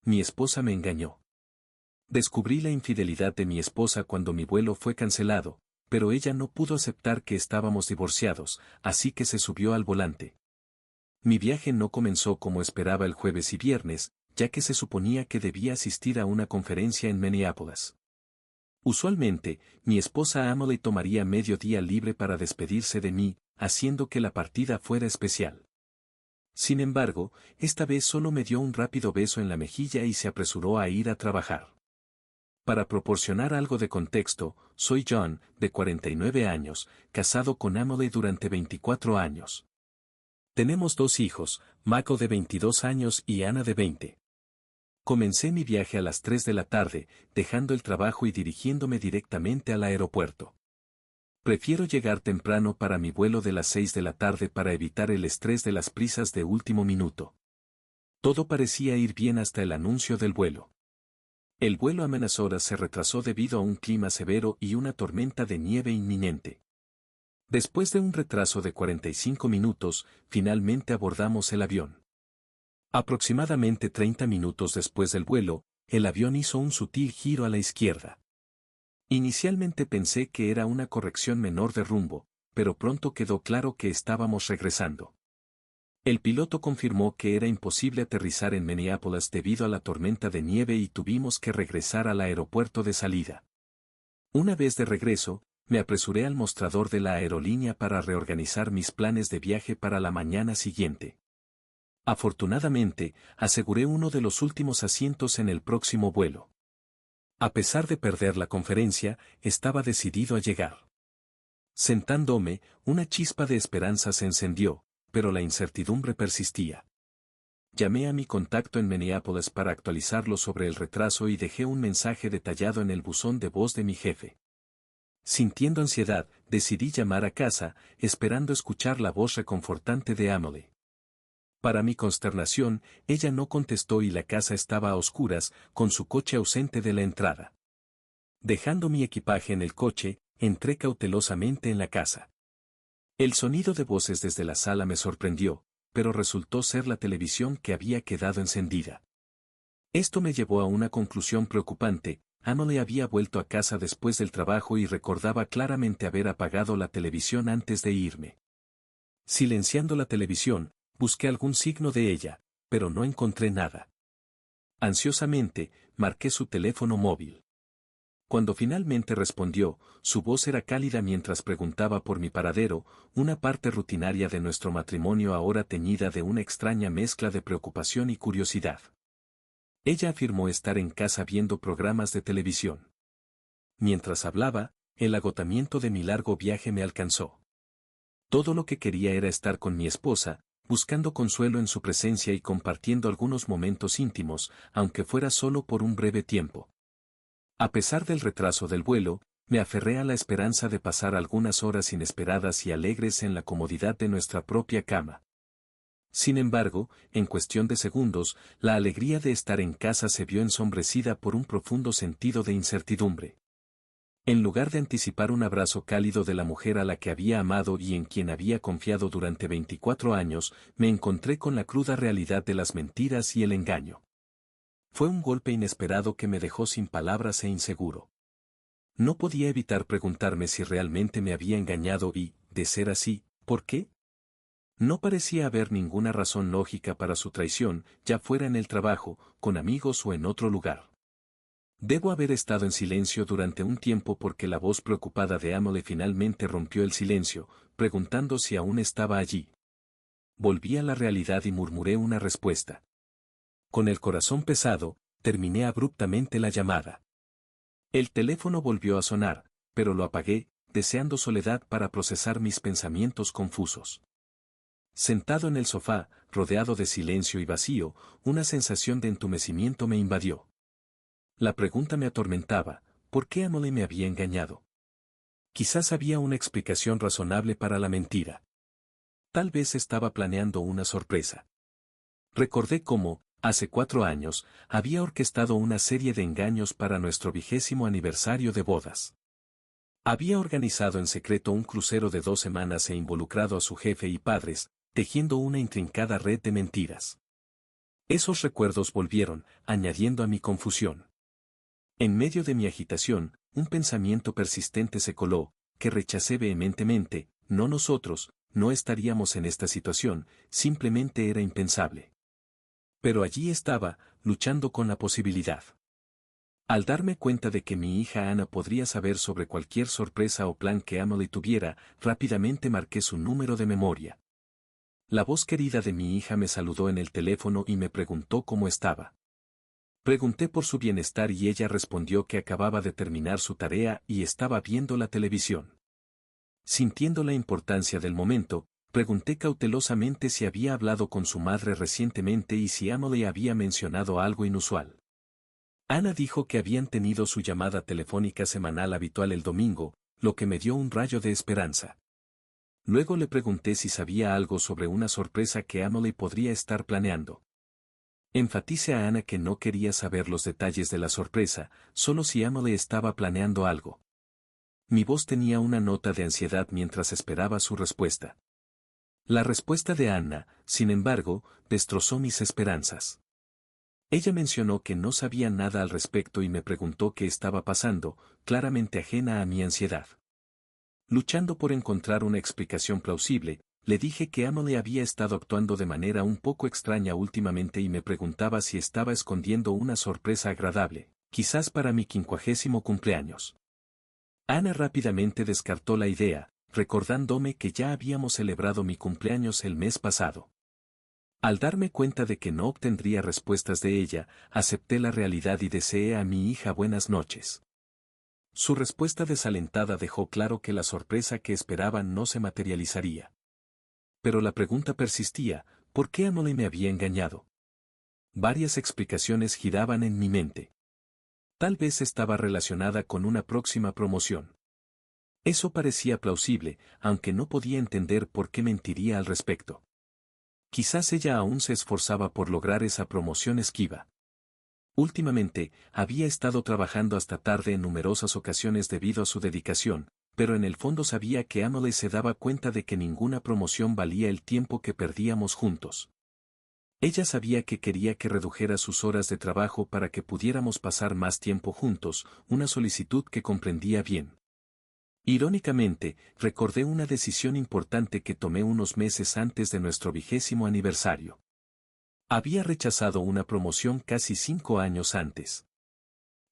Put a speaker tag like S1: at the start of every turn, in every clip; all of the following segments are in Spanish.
S1: mi esposa me engañó. Descubrí la infidelidad de mi esposa cuando mi vuelo fue cancelado, pero ella no pudo aceptar que estábamos divorciados, así que se subió al volante. Mi viaje no comenzó como esperaba el jueves y viernes, ya que se suponía que debía asistir a una conferencia en Minneapolis. Usualmente, mi esposa Emily tomaría medio día libre para despedirse de mí, haciendo que la partida fuera especial. Sin embargo, esta vez solo me dio un rápido beso en la mejilla y se apresuró a ir a trabajar. Para proporcionar algo de contexto, soy John, de 49 años, casado con Emily durante 24 años. Tenemos 2 hijos, Michael de 22 años y Anna de 20. Comencé mi viaje a las 3 de la tarde, dejando el trabajo y dirigiéndome directamente al aeropuerto. Prefiero llegar temprano para mi vuelo de las 6 de la tarde para evitar el estrés de las prisas de último minuto. Todo parecía ir bien hasta el anuncio del vuelo. El vuelo a Minnesota se retrasó debido a un clima severo y una tormenta de nieve inminente. Después de un retraso de 45 minutos, finalmente abordamos el avión. Aproximadamente 30 minutos después del vuelo, el avión hizo un sutil giro a la izquierda. Inicialmente pensé que era una corrección menor de rumbo, pero pronto quedó claro que estábamos regresando. El piloto confirmó que era imposible aterrizar en Minneapolis debido a la tormenta de nieve y tuvimos que regresar al aeropuerto de salida. Una vez de regreso, me apresuré al mostrador de la aerolínea para reorganizar mis planes de viaje para la mañana siguiente. Afortunadamente, aseguré uno de los últimos asientos en el próximo vuelo. A pesar de perder la conferencia, estaba decidido a llegar. Sentándome, una chispa de esperanza se encendió, pero la incertidumbre persistía. Llamé a mi contacto en Minneapolis para actualizarlo sobre el retraso y dejé un mensaje detallado en el buzón de voz de mi jefe. Sintiendo ansiedad, decidí llamar a casa, esperando escuchar la voz reconfortante de Emily. Para mi consternación, ella no contestó y la casa estaba a oscuras, con su coche ausente de la entrada. Dejando mi equipaje en el coche, entré cautelosamente en la casa. El sonido de voces desde la sala me sorprendió, pero resultó ser la televisión que había quedado encendida. Esto me llevó a una conclusión preocupante. Emily había vuelto a casa después del trabajo y recordaba claramente haber apagado la televisión antes de irme. Silenciando la televisión, busqué algún signo de ella, pero no encontré nada. Ansiosamente, marqué su teléfono móvil. Cuando finalmente respondió, su voz era cálida mientras preguntaba por mi paradero, una parte rutinaria de nuestro matrimonio ahora teñida de una extraña mezcla de preocupación y curiosidad. Ella afirmó estar en casa viendo programas de televisión. Mientras hablaba, el agotamiento de mi largo viaje me alcanzó. Todo lo que quería era estar con mi esposa, buscando consuelo en su presencia y compartiendo algunos momentos íntimos, aunque fuera solo por un breve tiempo. A pesar del retraso del vuelo, me aferré a la esperanza de pasar algunas horas inesperadas y alegres en la comodidad de nuestra propia cama. Sin embargo, en cuestión de segundos, la alegría de estar en casa se vio ensombrecida por un profundo sentido de incertidumbre. En lugar de anticipar un abrazo cálido de la mujer a la que había amado y en quien había confiado durante 24 años, me encontré con la cruda realidad de las mentiras y el engaño. Fue un golpe inesperado que me dejó sin palabras e inseguro. No podía evitar preguntarme si realmente me había engañado y, de ser así, ¿por qué? No parecía haber ninguna razón lógica para su traición, ya fuera en el trabajo, con amigos o en otro lugar. Debo haber estado en silencio durante un tiempo porque la voz preocupada de Emily finalmente rompió el silencio, preguntando si aún estaba allí. Volví a la realidad y murmuré una respuesta. Con el corazón pesado, terminé abruptamente la llamada. El teléfono volvió a sonar, pero lo apagué, deseando soledad para procesar mis pensamientos confusos. Sentado en el sofá, rodeado de silencio y vacío, una sensación de entumecimiento me invadió. La pregunta me atormentaba, ¿por qué Emily me había engañado? Quizás había una explicación razonable para la mentira. Tal vez estaba planeando una sorpresa. Recordé cómo, hace 4 años, había orquestado una serie de engaños para nuestro 20º aniversario de bodas. Había organizado en secreto un crucero de 2 semanas e involucrado a su jefe y padres, tejiendo una intrincada red de mentiras. Esos recuerdos volvieron, añadiendo a mi confusión. En medio de mi agitación, un pensamiento persistente se coló, que rechacé vehementemente: no nosotros, no estaríamos en esta situación, simplemente era impensable. Pero allí estaba, luchando con la posibilidad. Al darme cuenta de que mi hija Ana podría saber sobre cualquier sorpresa o plan que Emily tuviera, rápidamente marqué su número de memoria. La voz querida de mi hija me saludó en el teléfono y me preguntó cómo estaba. Pregunté por su bienestar y ella respondió que acababa de terminar su tarea y estaba viendo la televisión. Sintiendo la importancia del momento, pregunté cautelosamente si había hablado con su madre recientemente y si Emily había mencionado algo inusual. Ana dijo que habían tenido su llamada telefónica semanal habitual el domingo, lo que me dio un rayo de esperanza. Luego le pregunté si sabía algo sobre una sorpresa que Emily podría estar planeando. Enfatice a Ana que no quería saber los detalles de la sorpresa, solo si Emily estaba planeando algo. Mi voz tenía una nota de ansiedad mientras esperaba su respuesta. La respuesta de Anna, sin embargo, destrozó mis esperanzas. Ella mencionó que no sabía nada al respecto y me preguntó qué estaba pasando, claramente ajena a mi ansiedad. Luchando por encontrar una explicación plausible, le dije que Emily había estado actuando de manera un poco extraña últimamente y me preguntaba si estaba escondiendo una sorpresa agradable, quizás para mi 50º cumpleaños. Ana rápidamente descartó la idea, recordándome que ya habíamos celebrado mi cumpleaños el mes pasado. Al darme cuenta de que no obtendría respuestas de ella, acepté la realidad y deseé a mi hija buenas noches. Su respuesta desalentada dejó claro que la sorpresa que esperaban no se materializaría. Pero la pregunta persistía: ¿por qué Emily me había engañado? Varias explicaciones giraban en mi mente. Tal vez estaba relacionada con una próxima promoción. Eso parecía plausible, aunque no podía entender por qué mentiría al respecto. Quizás ella aún se esforzaba por lograr esa promoción esquiva. Últimamente, había estado trabajando hasta tarde en numerosas ocasiones debido a su dedicación, pero en el fondo sabía que Emily se daba cuenta de que ninguna promoción valía el tiempo que perdíamos juntos. Ella sabía que quería que redujera sus horas de trabajo para que pudiéramos pasar más tiempo juntos, una solicitud que comprendía bien. Irónicamente, recordé una decisión importante que tomé unos meses antes de nuestro 20º aniversario. Había rechazado una promoción casi 5 años antes.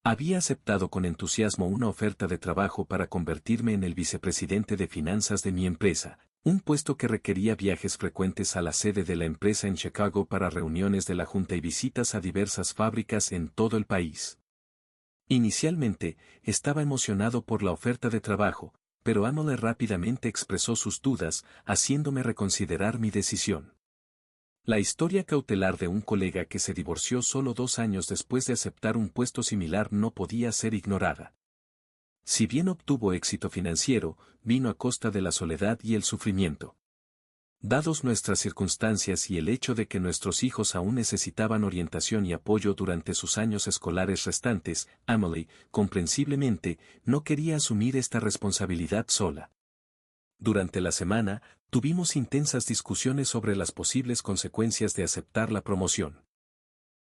S1: Había aceptado con entusiasmo una oferta de trabajo para convertirme en el vicepresidente de finanzas de mi empresa, un puesto que requería viajes frecuentes a la sede de la empresa en Chicago para reuniones de la junta y visitas a diversas fábricas en todo el país. Inicialmente, estaba emocionado por la oferta de trabajo, pero Emily rápidamente expresó sus dudas, haciéndome reconsiderar mi decisión. La historia cautelar de un colega que se divorció solo 2 años después de aceptar un puesto similar no podía ser ignorada. Si bien obtuvo éxito financiero, vino a costa de la soledad y el sufrimiento. Dados nuestras circunstancias y el hecho de que nuestros hijos aún necesitaban orientación y apoyo durante sus años escolares restantes, Emily, comprensiblemente, no quería asumir esta responsabilidad sola. Durante la semana, tuvimos intensas discusiones sobre las posibles consecuencias de aceptar la promoción.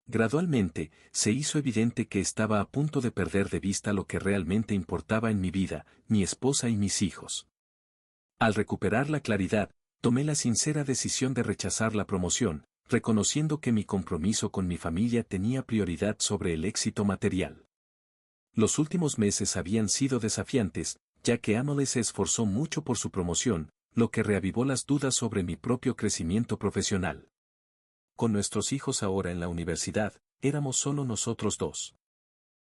S1: Gradualmente, se hizo evidente que estaba a punto de perder de vista lo que realmente importaba en mi vida, mi esposa y mis hijos. Al recuperar la claridad, tomé la sincera decisión de rechazar la promoción, reconociendo que mi compromiso con mi familia tenía prioridad sobre el éxito material. Los últimos meses habían sido desafiantes, ya que Emily se esforzó mucho por su promoción, lo que reavivó las dudas sobre mi propio crecimiento profesional. Con nuestros hijos ahora en la universidad, éramos solo nosotros dos.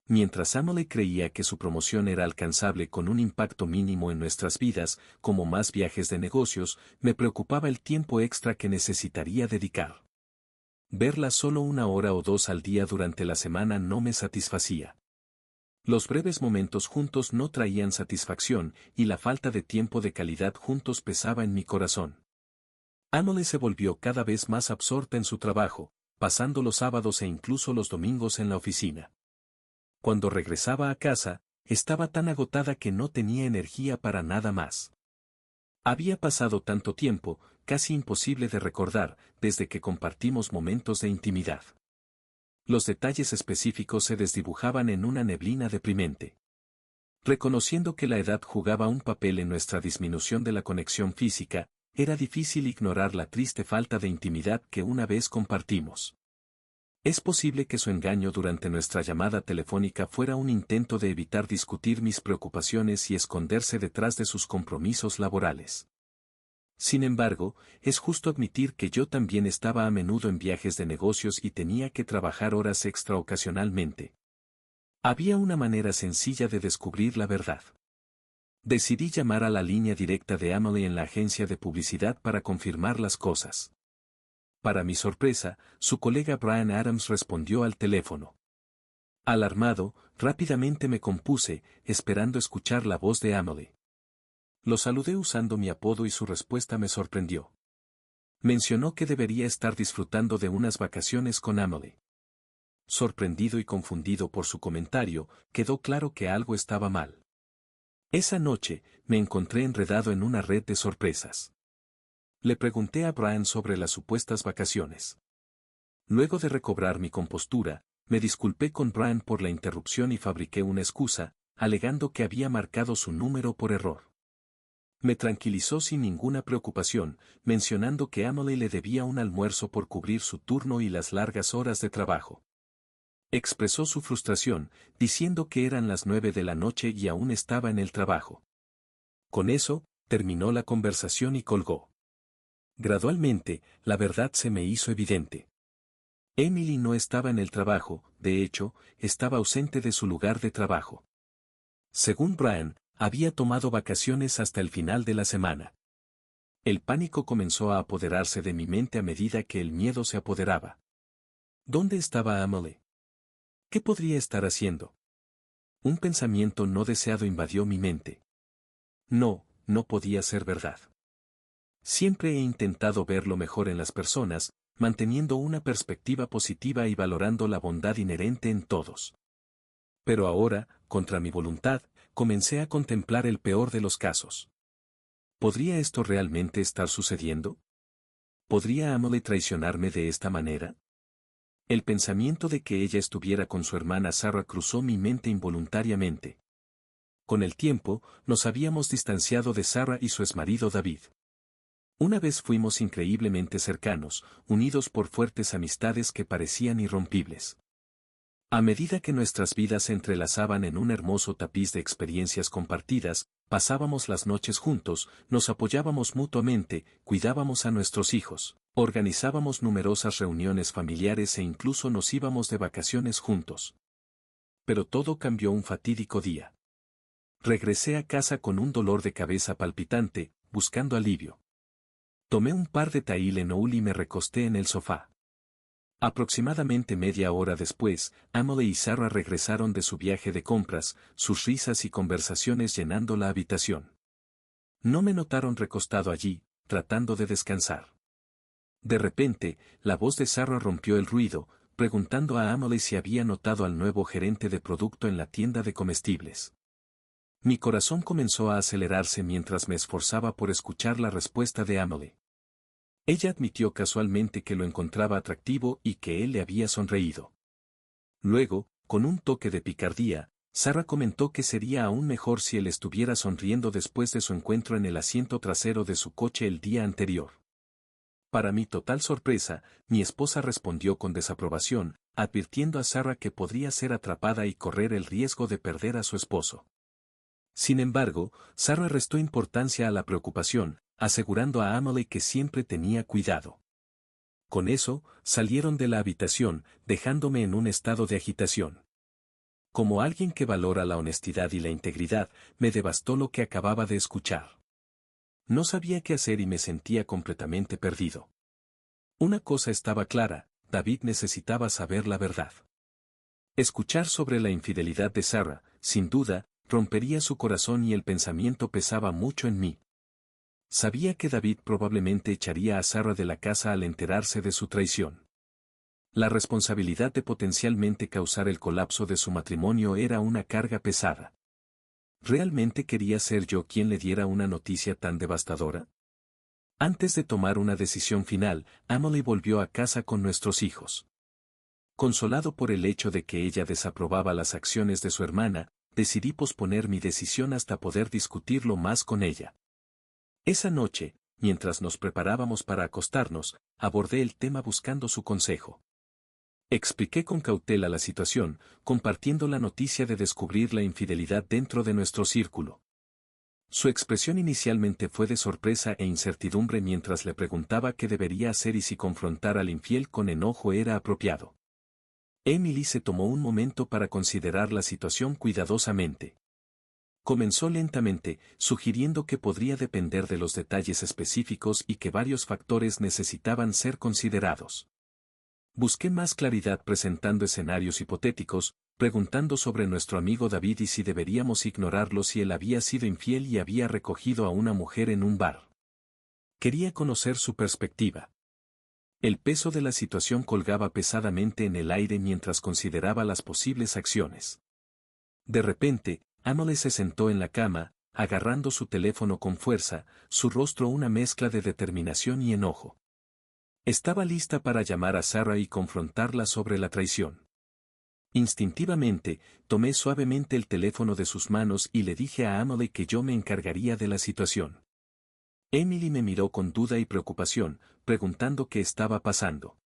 S1: Mientras Emily creía que su promoción era alcanzable con un impacto mínimo en nuestras vidas, como más viajes de negocios, me preocupaba el tiempo extra que necesitaría dedicar. Verla solo 1 hora o 2 al día durante la semana no me satisfacía. Los breves momentos juntos no traían satisfacción, y la falta de tiempo de calidad juntos pesaba en mi corazón. Emily se volvió cada vez más absorta en su trabajo, pasando los sábados e incluso los domingos en la oficina. Cuando regresaba a casa, estaba tan agotada que no tenía energía para nada más. Había pasado tanto tiempo, casi imposible de recordar, desde que compartimos momentos de intimidad. Los detalles específicos se desdibujaban en una neblina deprimente. Reconociendo que la edad jugaba un papel en nuestra disminución de la conexión física, era difícil ignorar la triste falta de intimidad que una vez compartimos. Es posible que su engaño durante nuestra llamada telefónica fuera un intento de evitar discutir mis preocupaciones y esconderse detrás de sus compromisos laborales. Sin embargo, es justo admitir que yo también estaba a menudo en viajes de negocios y tenía que trabajar horas extra ocasionalmente. Había una manera sencilla de descubrir la verdad. Decidí llamar a la línea directa de Emily en la agencia de publicidad para confirmar las cosas. Para mi sorpresa, su colega Brian Adams respondió al teléfono. Alarmado, rápidamente me compuse, esperando escuchar la voz de Emily. Lo saludé usando mi apodo y su respuesta me sorprendió. Mencionó que debería estar disfrutando de unas vacaciones con Emily. Sorprendido y confundido por su comentario, quedó claro que algo estaba mal. Esa noche, me encontré enredado en una red de sorpresas. Le pregunté a Brian sobre las supuestas vacaciones. Luego de recobrar mi compostura, me disculpé con Brian por la interrupción y fabriqué una excusa, alegando que había marcado su número por error. Me tranquilizó sin ninguna preocupación, mencionando que Emily le debía un almuerzo por cubrir su turno y las largas horas de trabajo. Expresó su frustración, diciendo que eran las 9 de la noche y aún estaba en el trabajo. Con eso, terminó la conversación y colgó. Gradualmente, la verdad se me hizo evidente. Emily no estaba en el trabajo, de hecho, estaba ausente de su lugar de trabajo. Según Brian, había tomado vacaciones hasta el final de la semana. El pánico comenzó a apoderarse de mi mente a medida que el miedo se apoderaba. ¿Dónde estaba Emily? ¿Qué podría estar haciendo? Un pensamiento no deseado invadió mi mente. No, no podía ser verdad. Siempre he intentado ver lo mejor en las personas, manteniendo una perspectiva positiva y valorando la bondad inherente en todos. Pero ahora, contra mi voluntad, comencé a contemplar el peor de los casos. ¿Podría esto realmente estar sucediendo? ¿Podría Emily traicionarme de esta manera? El pensamiento de que ella estuviera con su hermana Sarah cruzó mi mente involuntariamente. Con el tiempo, nos habíamos distanciado de Sarah y su exmarido David. Una vez fuimos increíblemente cercanos, unidos por fuertes amistades que parecían irrompibles. A medida que nuestras vidas se entrelazaban en un hermoso tapiz de experiencias compartidas, pasábamos las noches juntos, nos apoyábamos mutuamente, cuidábamos a nuestros hijos, organizábamos numerosas reuniones familiares e incluso nos íbamos de vacaciones juntos. Pero todo cambió un fatídico día. Regresé a casa con un dolor de cabeza palpitante, buscando alivio. Tomé un par de Tylenol y me recosté en el sofá. Aproximadamente media hora después, Emily y Sarah regresaron de su viaje de compras, sus risas y conversaciones llenando la habitación. No me notaron recostado allí, tratando de descansar. De repente, la voz de Sarah rompió el ruido, preguntando a Emily si había notado al nuevo gerente de producto en la tienda de comestibles. Mi corazón comenzó a acelerarse mientras me esforzaba por escuchar la respuesta de Emily. Ella admitió casualmente que lo encontraba atractivo y que él le había sonreído. Luego, con un toque de picardía, Sarah comentó que sería aún mejor si él estuviera sonriendo después de su encuentro en el asiento trasero de su coche el día anterior. Para mi total sorpresa, mi esposa respondió con desaprobación, advirtiendo a Sarah que podría ser atrapada y correr el riesgo de perder a su esposo. Sin embargo, Sarah restó importancia a la preocupación, asegurando a Emily que siempre tenía cuidado. Con eso, salieron de la habitación, dejándome en un estado de agitación. Como alguien que valora la honestidad y la integridad, me devastó lo que acababa de escuchar. No sabía qué hacer y me sentía completamente perdido. Una cosa estaba clara, David necesitaba saber la verdad. Escuchar sobre la infidelidad de Sarah, sin duda, rompería su corazón y el pensamiento pesaba mucho en mí. Sabía que David probablemente echaría a Sarah de la casa al enterarse de su traición. La responsabilidad de potencialmente causar el colapso de su matrimonio era una carga pesada. ¿Realmente quería ser yo quien le diera una noticia tan devastadora? Antes de tomar una decisión final, Emily volvió a casa con nuestros hijos. Consolado por el hecho de que ella desaprobaba las acciones de su hermana, decidí posponer mi decisión hasta poder discutirlo más con ella. Esa noche, mientras nos preparábamos para acostarnos, abordé el tema buscando su consejo. Expliqué con cautela la situación, compartiendo la noticia de descubrir la infidelidad dentro de nuestro círculo. Su expresión inicialmente fue de sorpresa e incertidumbre mientras le preguntaba qué debería hacer y si confrontar al infiel con enojo era apropiado. Emily se tomó un momento para considerar la situación cuidadosamente. Comenzó lentamente, sugiriendo que podría depender de los detalles específicos y que varios factores necesitaban ser considerados. Busqué más claridad presentando escenarios hipotéticos, preguntando sobre nuestro amigo David y si deberíamos ignorarlo si él había sido infiel y había recogido a una mujer en un bar. Quería conocer su perspectiva. El peso de la situación colgaba pesadamente en el aire mientras consideraba las posibles acciones. De repente, Emily se sentó en la cama, agarrando su teléfono con fuerza, su rostro una mezcla de determinación y enojo. Estaba lista para llamar a Sarah y confrontarla sobre la traición. Instintivamente, tomé suavemente el teléfono de sus manos y le dije a Emily que yo me encargaría de la situación. Emily me miró con duda y preocupación, preguntando qué estaba pasando.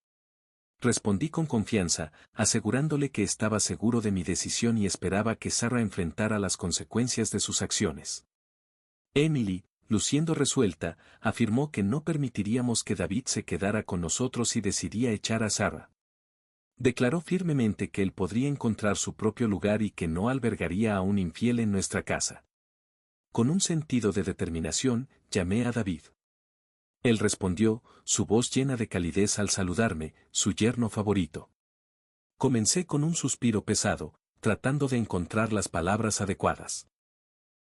S1: Respondí con confianza, asegurándole que estaba seguro de mi decisión y esperaba que Sarah enfrentara las consecuencias de sus acciones. Emily, luciendo resuelta, afirmó que no permitiríamos que David se quedara con nosotros y decidía echar a Sarah. Declaró firmemente que él podría encontrar su propio lugar y que no albergaría a un infiel en nuestra casa. Con un sentido de determinación, llamé a David. Él respondió, su voz llena de calidez al saludarme, su yerno favorito. Comencé con un suspiro pesado, tratando de encontrar las palabras adecuadas.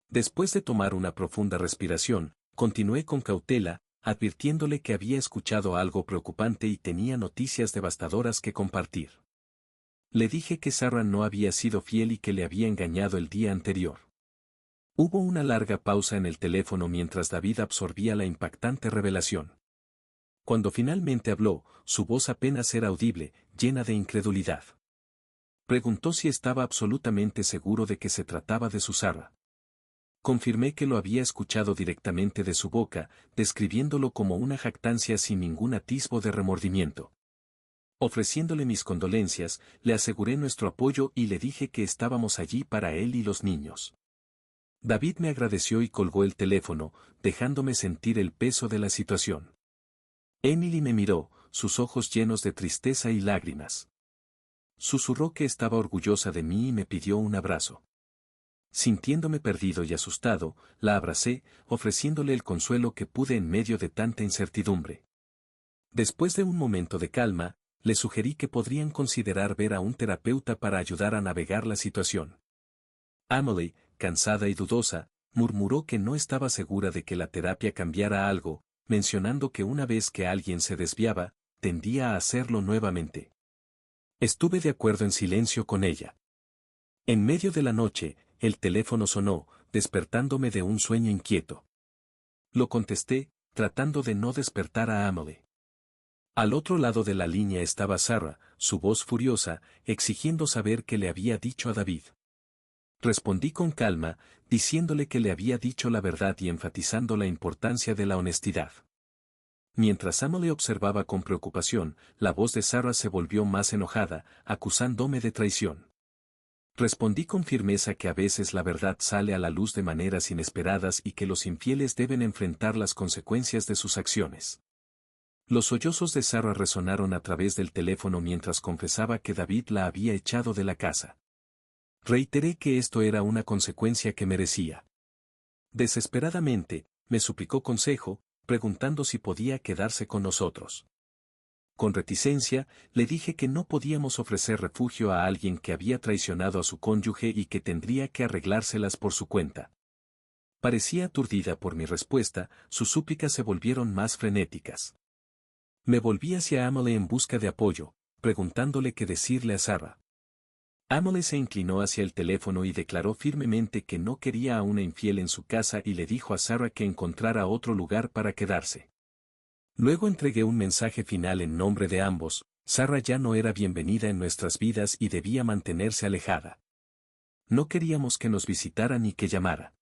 S1: Después de tomar una profunda respiración, continué con cautela, advirtiéndole que había escuchado algo preocupante y tenía noticias devastadoras que compartir. Le dije que Sarah no había sido fiel y que le había engañado el día anterior. Hubo una larga pausa en el teléfono mientras David absorbía la impactante revelación. Cuando finalmente habló, su voz apenas era audible, llena de incredulidad. Preguntó si estaba absolutamente seguro de que se trataba de su Sarah. Confirmé que lo había escuchado directamente de su boca, describiéndolo como una jactancia sin ningún atisbo de remordimiento. Ofreciéndole mis condolencias, le aseguré nuestro apoyo y le dije que estábamos allí para él y los niños. David me agradeció y colgó el teléfono, dejándome sentir el peso de la situación. Emily me miró, sus ojos llenos de tristeza y lágrimas. Susurró que estaba orgullosa de mí y me pidió un abrazo. Sintiéndome perdido y asustado, la abracé, ofreciéndole el consuelo que pude en medio de tanta incertidumbre. Después de un momento de calma, le sugerí que podrían considerar ver a un terapeuta para ayudar a navegar la situación. Emily, cansada y dudosa, murmuró que no estaba segura de que la terapia cambiara algo, mencionando que una vez que alguien se desviaba, tendía a hacerlo nuevamente. Estuve de acuerdo en silencio con ella. En medio de la noche, el teléfono sonó, despertándome de un sueño inquieto. Lo contesté, tratando de no despertar a Emily. Al otro lado de la línea estaba Sarah, su voz furiosa, exigiendo saber qué le había dicho a David. Respondí con calma, diciéndole que le había dicho la verdad y enfatizando la importancia de la honestidad. Mientras Emily observaba con preocupación, la voz de Sarah se volvió más enojada, acusándome de traición. Respondí con firmeza que a veces la verdad sale a la luz de maneras inesperadas y que los infieles deben enfrentar las consecuencias de sus acciones. Los sollozos de Sarah resonaron a través del teléfono mientras confesaba que David la había echado de la casa. Reiteré que esto era una consecuencia que merecía. Desesperadamente, me suplicó consejo, preguntando si podía quedarse con nosotros. Con reticencia, le dije que no podíamos ofrecer refugio a alguien que había traicionado a su cónyuge y que tendría que arreglárselas por su cuenta. Parecía aturdida por mi respuesta, sus súplicas se volvieron más frenéticas. Me volví hacia Emily en busca de apoyo, preguntándole qué decirle a Sarah. Emily se inclinó hacia el teléfono y declaró firmemente que no quería a una infiel en su casa y le dijo a Sarah que encontrara otro lugar para quedarse. Luego entregué un mensaje final en nombre de ambos: Sarah ya no era bienvenida en nuestras vidas y debía mantenerse alejada. No queríamos que nos visitara ni que llamara.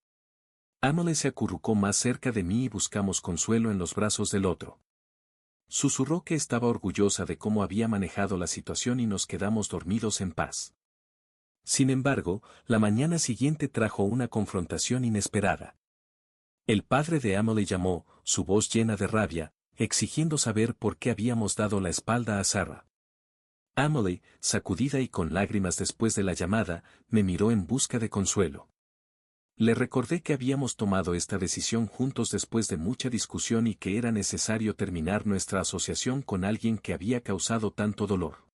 S1: Emily se acurrucó más cerca de mí y buscamos consuelo en los brazos del otro. Susurró que estaba orgullosa de cómo había manejado la situación y nos quedamos dormidos en paz. Sin embargo, la mañana siguiente trajo una confrontación inesperada. El padre de Emily llamó, su voz llena de rabia, exigiendo saber por qué habíamos dado la espalda a Sarah. Emily, sacudida y con lágrimas después de la llamada, me miró en busca de consuelo. Le recordé que habíamos tomado esta decisión juntos después de mucha discusión y que era necesario terminar nuestra asociación con alguien que había causado tanto dolor.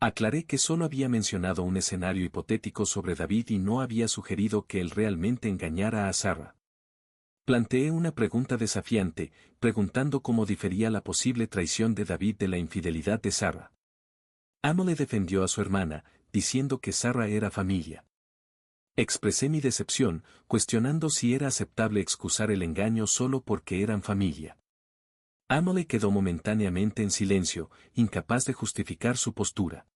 S1: Aclaré que solo había mencionado un escenario hipotético sobre David y no había sugerido que él realmente engañara a Sarah. Planteé una pregunta desafiante, preguntando cómo difería la posible traición de David de la infidelidad de Sarah. Emily defendió a su hermana, diciendo que Sarah era familia. Expresé mi decepción, cuestionando si era aceptable excusar el engaño solo porque eran familia. Emily quedó momentáneamente en silencio, incapaz de justificar su postura.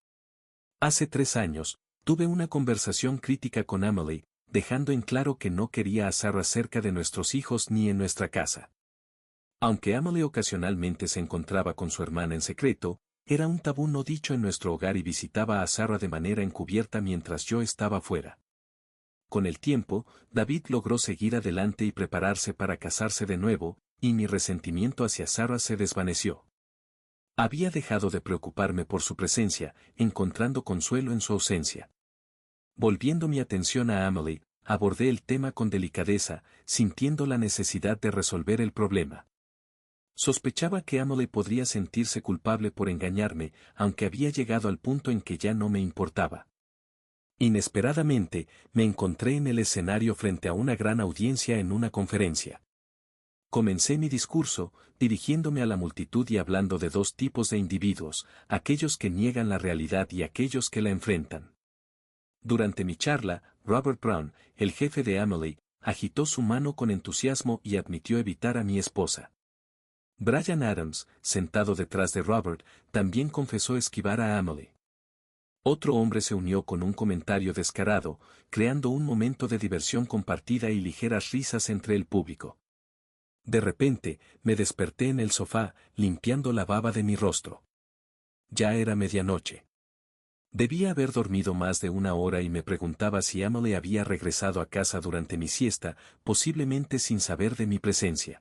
S1: Hace 3 años, tuve una conversación crítica con Emily, dejando en claro que no quería a Sarah cerca de nuestros hijos ni en nuestra casa. Aunque Emily ocasionalmente se encontraba con su hermana en secreto, era un tabú no dicho en nuestro hogar y visitaba a Sarah de manera encubierta mientras yo estaba fuera. Con el tiempo, David logró seguir adelante y prepararse para casarse de nuevo, y mi resentimiento hacia Sarah se desvaneció. Había dejado de preocuparme por su presencia, encontrando consuelo en su ausencia. Volviendo mi atención a Emily, abordé el tema con delicadeza, sintiendo la necesidad de resolver el problema. Sospechaba que Emily podría sentirse culpable por engañarme, aunque había llegado al punto en que ya no me importaba. Inesperadamente, me encontré en el escenario frente a una gran audiencia en una conferencia. Comencé mi discurso, dirigiéndome a la multitud y hablando de 2 tipos de individuos, aquellos que niegan la realidad y aquellos que la enfrentan. Durante mi charla, Robert Brown, el jefe de Emily, agitó su mano con entusiasmo y admitió evitar a mi esposa. Bryan Adams, sentado detrás de Robert, también confesó esquivar a Emily. Otro hombre se unió con un comentario descarado, creando un momento de diversión compartida y ligeras risas entre el público. De repente, me desperté en el sofá, limpiando la baba de mi rostro. Ya era medianoche. Debía haber dormido más de 1 hora y me preguntaba si Emily había regresado a casa durante mi siesta, posiblemente sin saber de mi presencia.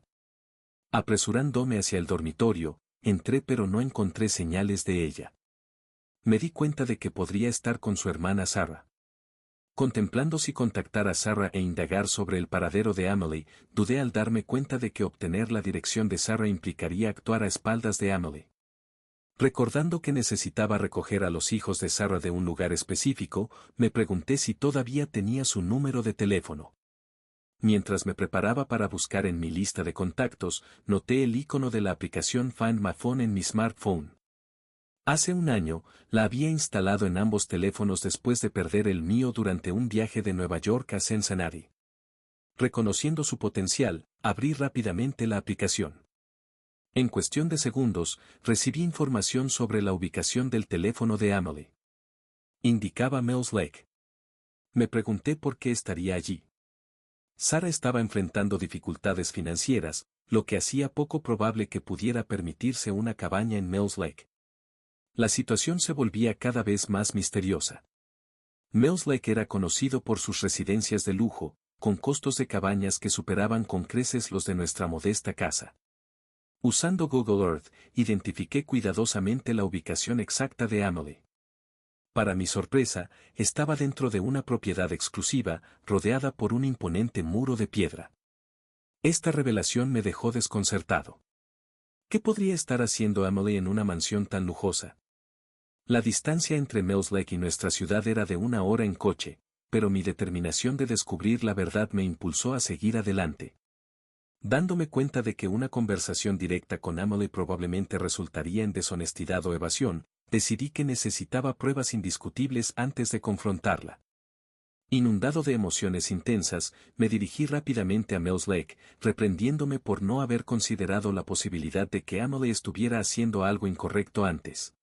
S1: Apresurándome hacia el dormitorio, entré pero no encontré señales de ella. Me di cuenta de que podría estar con su hermana Sarah. Contemplando si contactar a Sarah e indagar sobre el paradero de Emily, dudé al darme cuenta de que obtener la dirección de Sarah implicaría actuar a espaldas de Emily. Recordando que necesitaba recoger a los hijos de Sarah de un lugar específico, me pregunté si todavía tenía su número de teléfono. Mientras me preparaba para buscar en mi lista de contactos, noté el icono de la aplicación Find My Phone en mi smartphone. Hace 1 año, la había instalado en ambos teléfonos después de perder el mío durante un viaje de Nueva York a Cincinnati. Reconociendo su potencial, abrí rápidamente la aplicación. En cuestión de segundos, recibí información sobre la ubicación del teléfono de Emily. Indicaba Mills Lake. Me pregunté por qué estaría allí. Sarah estaba enfrentando dificultades financieras, lo que hacía poco probable que pudiera permitirse una cabaña en Mills Lake. La situación se volvía cada vez más misteriosa. Mills Lake era conocido por sus residencias de lujo, con costos de cabañas que superaban con creces los de nuestra modesta casa. Usando Google Earth, identifiqué cuidadosamente la ubicación exacta de Emily. Para mi sorpresa, estaba dentro de una propiedad exclusiva, rodeada por un imponente muro de piedra. Esta revelación me dejó desconcertado. ¿Qué podría estar haciendo Emily en una mansión tan lujosa? La distancia entre Mills Lake y nuestra ciudad era de 1 hora en coche, pero mi determinación de descubrir la verdad me impulsó a seguir adelante. Dándome cuenta de que una conversación directa con Emily probablemente resultaría en deshonestidad o evasión, decidí que necesitaba pruebas indiscutibles antes de confrontarla. Inundado de emociones intensas, me dirigí rápidamente a Mills Lake, reprendiéndome por no haber considerado la posibilidad de que Emily estuviera haciendo algo incorrecto antes.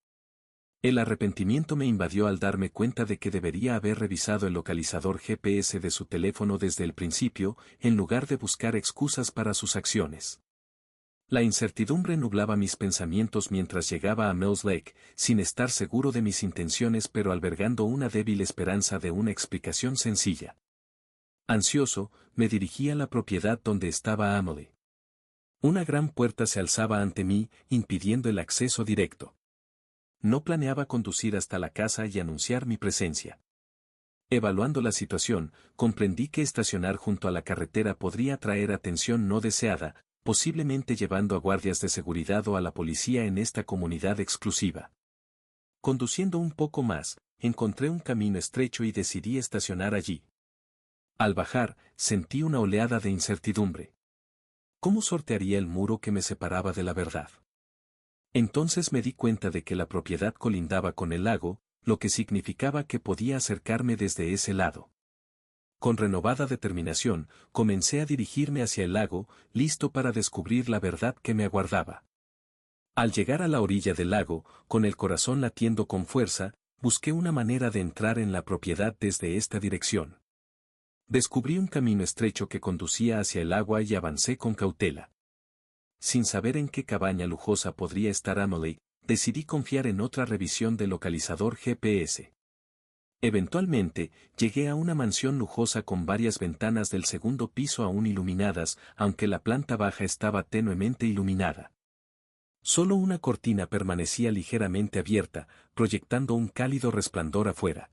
S1: El arrepentimiento me invadió al darme cuenta de que debería haber revisado el localizador GPS de su teléfono desde el principio, en lugar de buscar excusas para sus acciones. La incertidumbre nublaba mis pensamientos mientras llegaba a Mills Lake, sin estar seguro de mis intenciones pero albergando una débil esperanza de una explicación sencilla. Ansioso, me dirigí a la propiedad donde estaba Emily. Una gran puerta se alzaba ante mí, impidiendo el acceso directo. No planeaba conducir hasta la casa y anunciar mi presencia. Evaluando la situación, comprendí que estacionar junto a la carretera podría atraer atención no deseada, posiblemente llevando a guardias de seguridad o a la policía en esta comunidad exclusiva. Conduciendo un poco más, encontré un camino estrecho y decidí estacionar allí. Al bajar, sentí una oleada de incertidumbre. ¿Cómo sortearía el muro que me separaba de la verdad? Entonces me di cuenta de que la propiedad colindaba con el lago, lo que significaba que podía acercarme desde ese lado. Con renovada determinación, comencé a dirigirme hacia el lago, listo para descubrir la verdad que me aguardaba. Al llegar a la orilla del lago, con el corazón latiendo con fuerza, busqué una manera de entrar en la propiedad desde esta dirección. Descubrí un camino estrecho que conducía hacia el agua y avancé con cautela. Sin saber en qué cabaña lujosa podría estar Emily, decidí confiar en otra revisión del localizador GPS. Eventualmente, llegué a una mansión lujosa con varias ventanas del segundo piso aún iluminadas, aunque la planta baja estaba tenuemente iluminada. Solo una cortina permanecía ligeramente abierta, proyectando un cálido resplandor afuera.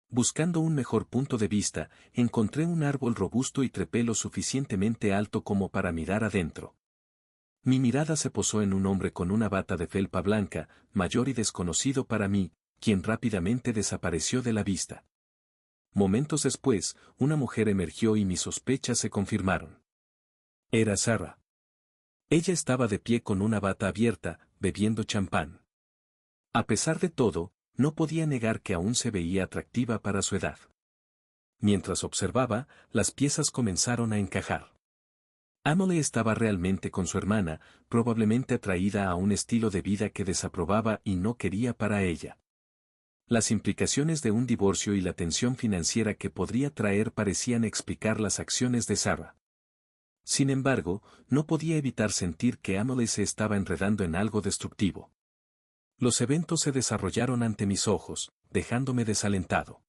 S1: Buscando un mejor punto de vista, encontré un árbol robusto y trepé lo suficientemente alto como para mirar adentro. Mi mirada se posó en un hombre con una bata de felpa blanca, mayor y desconocido para mí, quien rápidamente desapareció de la vista. Momentos después, una mujer emergió y mis sospechas se confirmaron. Era Sarah. Ella estaba de pie con una bata abierta, bebiendo champán. A pesar de todo, no podía negar que aún se veía atractiva para su edad. Mientras observaba, las piezas comenzaron a encajar. Emily estaba realmente con su hermana, probablemente atraída a un estilo de vida que desaprobaba y no quería para ella. Las implicaciones de un divorcio y la tensión financiera que podría traer parecían explicar las acciones de Sarah. Sin embargo, no podía evitar sentir que Emily se estaba enredando en algo destructivo. Los eventos se desarrollaron ante mis ojos, dejándome desalentado.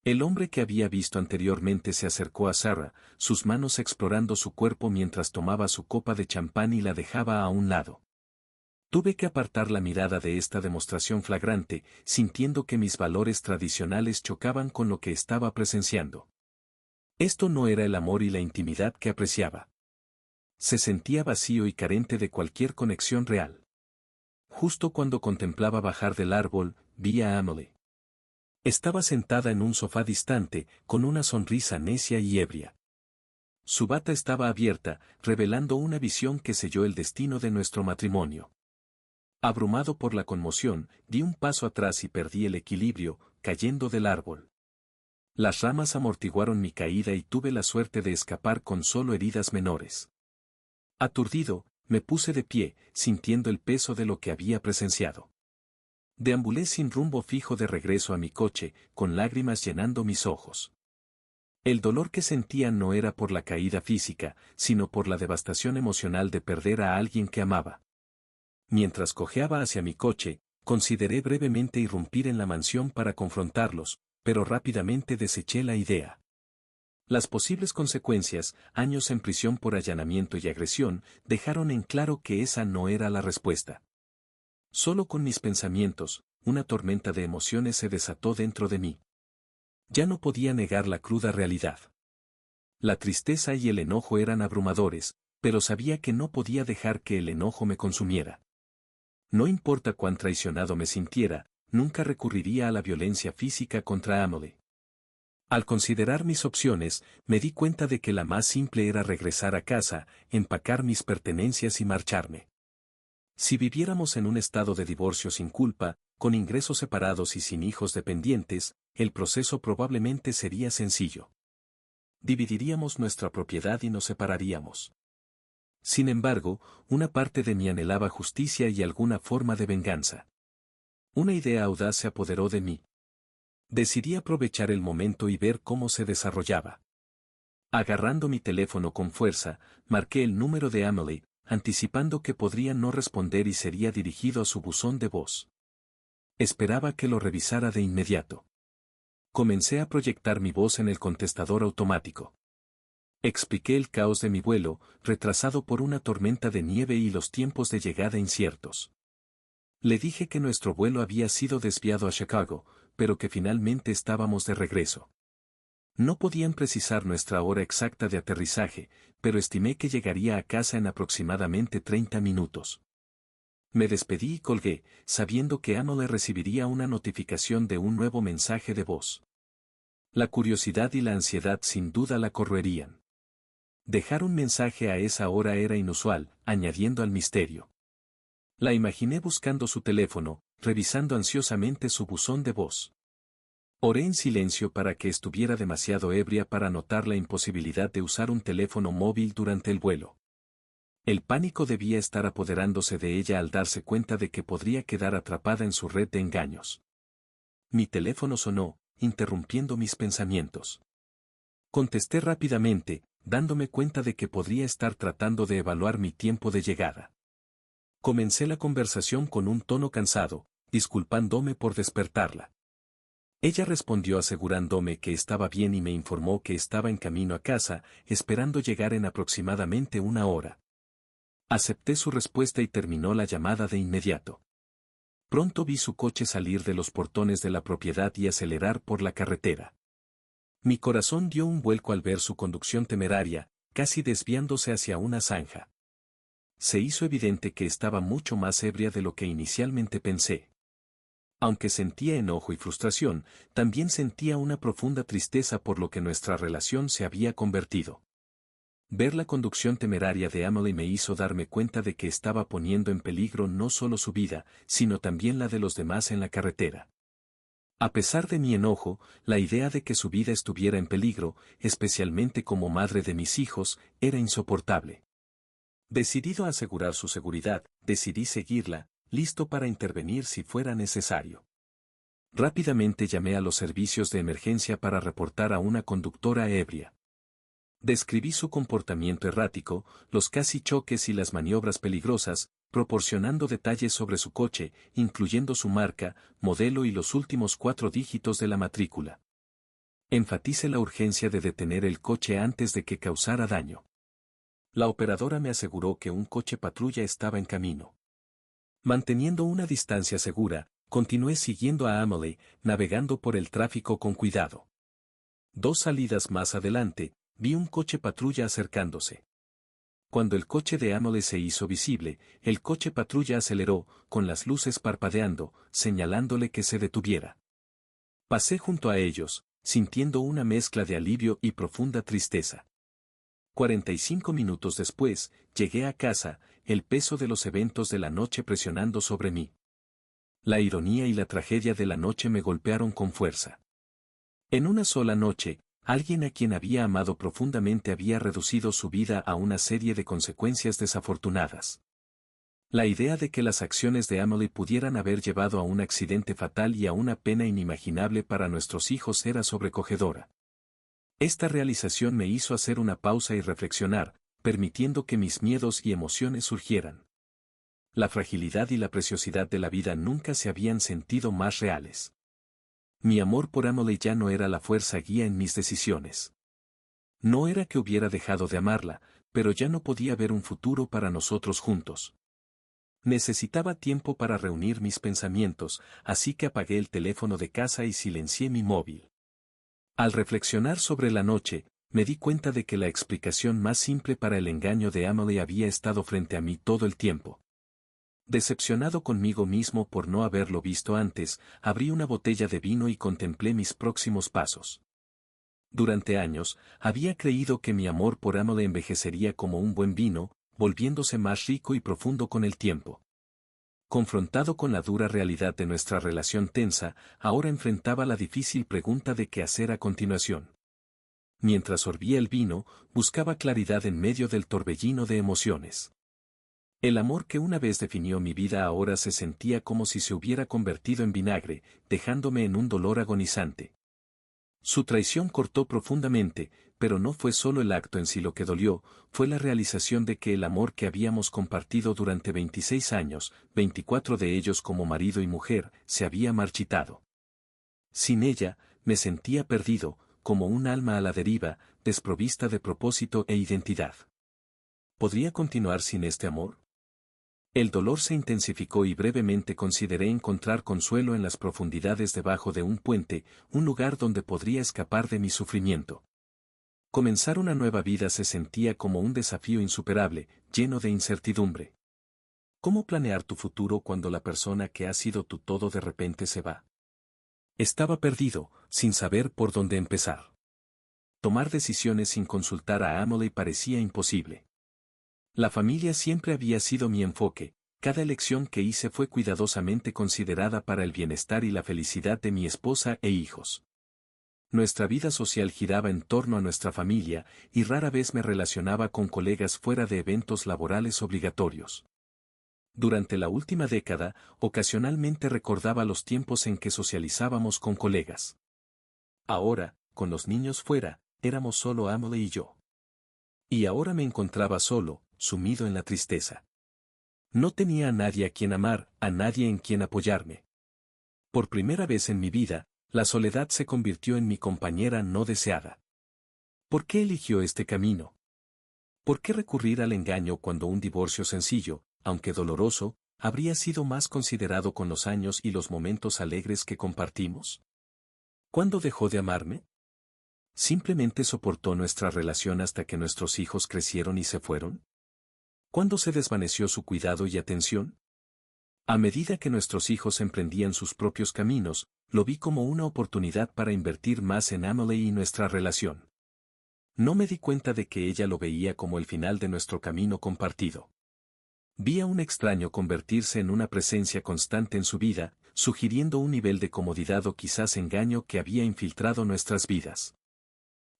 S1: El hombre que había visto anteriormente se acercó a Sarah, sus manos explorando su cuerpo mientras tomaba su copa de champán y la dejaba a un lado. Tuve que apartar la mirada de esta demostración flagrante, sintiendo que mis valores tradicionales chocaban con lo que estaba presenciando. Esto no era el amor y la intimidad que apreciaba. Se sentía vacío y carente de cualquier conexión real. Justo cuando contemplaba bajar del árbol, vi a Emily. Estaba sentada en un sofá distante, con una sonrisa necia y ebria. Su bata estaba abierta, revelando una visión que selló el destino de nuestro matrimonio. Abrumado por la conmoción, di un paso atrás y perdí el equilibrio, cayendo del árbol. Las ramas amortiguaron mi caída y tuve la suerte de escapar con solo heridas menores. Aturdido, me puse de pie, sintiendo el peso de lo que había presenciado. Deambulé sin rumbo fijo de regreso a mi coche, con lágrimas llenando mis ojos. El dolor que sentía no era por la caída física, sino por la devastación emocional de perder a alguien que amaba. Mientras cojeaba hacia mi coche, consideré brevemente irrumpir en la mansión para confrontarlos, pero rápidamente deseché la idea. Las posibles consecuencias, años en prisión por allanamiento y agresión, dejaron en claro que esa no era la respuesta. Solo con mis pensamientos, una tormenta de emociones se desató dentro de mí. Ya no podía negar la cruda realidad. La tristeza y el enojo eran abrumadores, pero sabía que no podía dejar que el enojo me consumiera. No importa cuán traicionado me sintiera, nunca recurriría a la violencia física contra Emily. Al considerar mis opciones, me di cuenta de que la más simple era regresar a casa, empacar mis pertenencias y marcharme. Si viviéramos en un estado de divorcio sin culpa, con ingresos separados y sin hijos dependientes, el proceso probablemente sería sencillo. Dividiríamos nuestra propiedad y nos separaríamos. Sin embargo, una parte de mí anhelaba justicia y alguna forma de venganza. Una idea audaz se apoderó de mí. Decidí aprovechar el momento y ver cómo se desarrollaba. Agarrando mi teléfono con fuerza, marqué el número de Emily, anticipando que podría no responder y sería dirigido a su buzón de voz. Esperaba que lo revisara de inmediato. Comencé a proyectar mi voz en el contestador automático. Expliqué el caos de mi vuelo, retrasado por una tormenta de nieve y los tiempos de llegada inciertos. Le dije que nuestro vuelo había sido desviado a Chicago, pero que finalmente estábamos de regreso. No podían precisar nuestra hora exacta de aterrizaje, pero estimé que llegaría a casa en aproximadamente 30 minutos. Me despedí y colgué, sabiendo que Emily recibiría una notificación de un nuevo mensaje de voz. La curiosidad y la ansiedad sin duda la corroerían. Dejar un mensaje a esa hora era inusual, añadiendo al misterio. La imaginé buscando su teléfono, revisando ansiosamente su buzón de voz. Oré en silencio para que estuviera demasiado ebria para notar la imposibilidad de usar un teléfono móvil durante el vuelo. El pánico debía estar apoderándose de ella al darse cuenta de que podría quedar atrapada en su red de engaños. Mi teléfono sonó, interrumpiendo mis pensamientos. Contesté rápidamente, dándome cuenta de que podría estar tratando de evaluar mi tiempo de llegada. Comencé la conversación con un tono cansado, disculpándome por despertarla. Ella respondió asegurándome que estaba bien y me informó que estaba en camino a casa, esperando llegar en aproximadamente una hora. Acepté su respuesta y terminó la llamada de inmediato. Pronto vi su coche salir de los portones de la propiedad y acelerar por la carretera. Mi corazón dio un vuelco al ver su conducción temeraria, casi desviándose hacia una zanja. Se hizo evidente que estaba mucho más ebria de lo que inicialmente pensé. Aunque sentía enojo y frustración, también sentía una profunda tristeza por lo que nuestra relación se había convertido. Ver la conducción temeraria de Emily me hizo darme cuenta de que estaba poniendo en peligro no solo su vida, sino también la de los demás en la carretera. A pesar de mi enojo, la idea de que su vida estuviera en peligro, especialmente como madre de mis hijos, era insoportable. Decidido a asegurar su seguridad, decidí seguirla, listo para intervenir si fuera necesario. Rápidamente llamé a los servicios de emergencia para reportar a una conductora ebria. Describí su comportamiento errático, los casi choques y las maniobras peligrosas, proporcionando detalles sobre su coche, incluyendo su marca, modelo y los últimos 4 dígitos de la matrícula. Enfaticé la urgencia de detener el coche antes de que causara daño. La operadora me aseguró que un coche patrulla estaba en camino. Manteniendo una distancia segura, continué siguiendo a Emily, navegando por el tráfico con cuidado. 2 salidas más adelante, vi un coche patrulla acercándose. Cuando el coche de Emily se hizo visible, el coche patrulla aceleró, con las luces parpadeando, señalándole que se detuviera. Pasé junto a ellos, sintiendo una mezcla de alivio y profunda tristeza. 45 minutos después, llegué a casa, el peso de los eventos de la noche presionando sobre mí. La ironía y la tragedia de la noche me golpearon con fuerza. En una sola noche, alguien a quien había amado profundamente había reducido su vida a una serie de consecuencias desafortunadas. La idea de que las acciones de Emily pudieran haber llevado a un accidente fatal y a una pena inimaginable para nuestros hijos era sobrecogedora. Esta realización me hizo hacer una pausa y reflexionar, permitiendo que mis miedos y emociones surgieran. La fragilidad y la preciosidad de la vida nunca se habían sentido más reales. Mi amor por Emily ya no era la fuerza guía en mis decisiones. No era que hubiera dejado de amarla, pero ya no podía ver un futuro para nosotros juntos. Necesitaba tiempo para reunir mis pensamientos, así que apagué el teléfono de casa y silencié mi móvil. Al reflexionar sobre la noche, me di cuenta de que la explicación más simple para el engaño de Emily había estado frente a mí todo el tiempo. Decepcionado conmigo mismo por no haberlo visto antes, abrí una botella de vino y contemplé mis próximos pasos. Durante años, había creído que mi amor por Emily envejecería como un buen vino, volviéndose más rico y profundo con el tiempo. Confrontado con la dura realidad de nuestra relación tensa, ahora enfrentaba la difícil pregunta de qué hacer a continuación. Mientras sorbía el vino, buscaba claridad en medio del torbellino de emociones. El amor que una vez definió mi vida ahora se sentía como si se hubiera convertido en vinagre, dejándome en un dolor agonizante. Su traición cortó profundamente, pero no fue solo el acto en sí lo que dolió, fue la realización de que el amor que habíamos compartido durante 26 años, 24 de ellos como marido y mujer, se había marchitado. Sin ella, me sentía perdido, como un alma a la deriva, desprovista de propósito e identidad. ¿Podría continuar sin este amor? El dolor se intensificó y brevemente consideré encontrar consuelo en las profundidades debajo de un puente, un lugar donde podría escapar de mi sufrimiento. Comenzar una nueva vida se sentía como un desafío insuperable, lleno de incertidumbre. ¿Cómo planear tu futuro cuando la persona que ha sido tu todo de repente se va? Estaba perdido, sin saber por dónde empezar. Tomar decisiones sin consultar a Emily parecía imposible. La familia siempre había sido mi enfoque, cada elección que hice fue cuidadosamente considerada para el bienestar y la felicidad de mi esposa e hijos. Nuestra vida social giraba en torno a nuestra familia, y rara vez me relacionaba con colegas fuera de eventos laborales obligatorios. Durante la última década, ocasionalmente recordaba los tiempos en que socializábamos con colegas. Ahora, con los niños fuera, éramos solo Emily y yo. Y ahora me encontraba solo, sumido en la tristeza. No tenía a nadie a quien amar, a nadie en quien apoyarme. Por primera vez en mi vida, la soledad se convirtió en mi compañera no deseada. ¿Por qué eligió este camino? ¿Por qué recurrir al engaño cuando un divorcio sencillo, aunque doloroso, habría sido más considerado con los años y los momentos alegres que compartimos? ¿Cuándo dejó de amarme? ¿Simplemente soportó nuestra relación hasta que nuestros hijos crecieron y se fueron? ¿Cuándo se desvaneció su cuidado y atención? A medida que nuestros hijos emprendían sus propios caminos, lo vi como una oportunidad para invertir más en Emily y nuestra relación. No me di cuenta de que ella lo veía como el final de nuestro camino compartido. Vi a un extraño convertirse en una presencia constante en su vida, sugiriendo un nivel de comodidad o quizás engaño que había infiltrado nuestras vidas.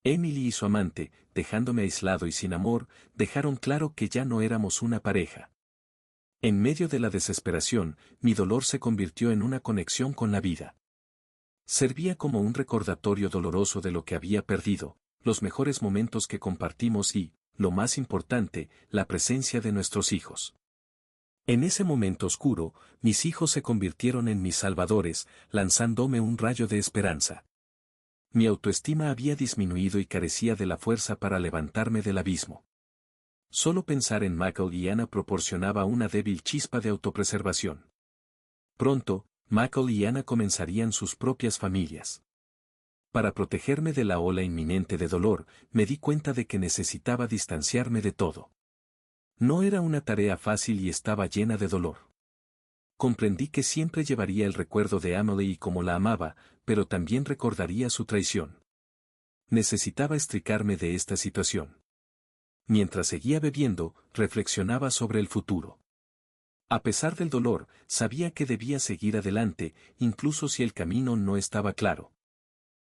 S1: Emily y su amante, dejándome aislado y sin amor, dejaron claro que ya no éramos una pareja. En medio de la desesperación, mi dolor se convirtió en una conexión con la vida. Servía como un recordatorio doloroso de lo que había perdido, los mejores momentos que compartimos y, lo más importante, la presencia de nuestros hijos. En ese momento oscuro, mis hijos se convirtieron en mis salvadores, lanzándome un rayo de esperanza. Mi autoestima había disminuido y carecía de la fuerza para levantarme del abismo. Solo pensar en Michael y Anna proporcionaba una débil chispa de autopreservación. Pronto, Michael y Anna comenzarían sus propias familias. Para protegerme de la ola inminente de dolor, me di cuenta de que necesitaba distanciarme de todo. No era una tarea fácil y estaba llena de dolor. Comprendí que siempre llevaría el recuerdo de Emily y cómo la amaba, pero también recordaría su traición. Necesitaba extricarme de esta situación. Mientras seguía bebiendo, reflexionaba sobre el futuro. A pesar del dolor, sabía que debía seguir adelante, incluso si el camino no estaba claro.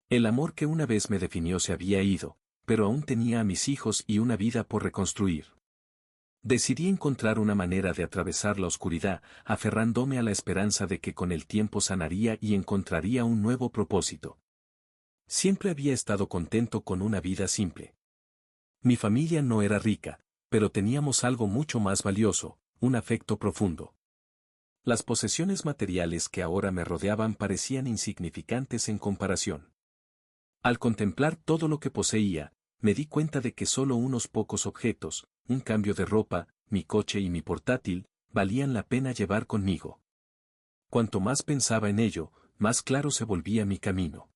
S1: El amor que una vez me definió se había ido, pero aún tenía a mis hijos y una vida por reconstruir. Decidí encontrar una manera de atravesar la oscuridad, aferrándome a la esperanza de que con el tiempo sanaría y encontraría un nuevo propósito. Siempre había estado contento con una vida simple. Mi familia no era rica, pero teníamos algo mucho más valioso, un afecto profundo. Las posesiones materiales que ahora me rodeaban parecían insignificantes en comparación. Al contemplar todo lo que poseía, me di cuenta de que solo unos pocos objetos, un cambio de ropa, mi coche y mi portátil, valían la pena llevar conmigo. Cuanto más pensaba en ello, más claro se volvía mi camino.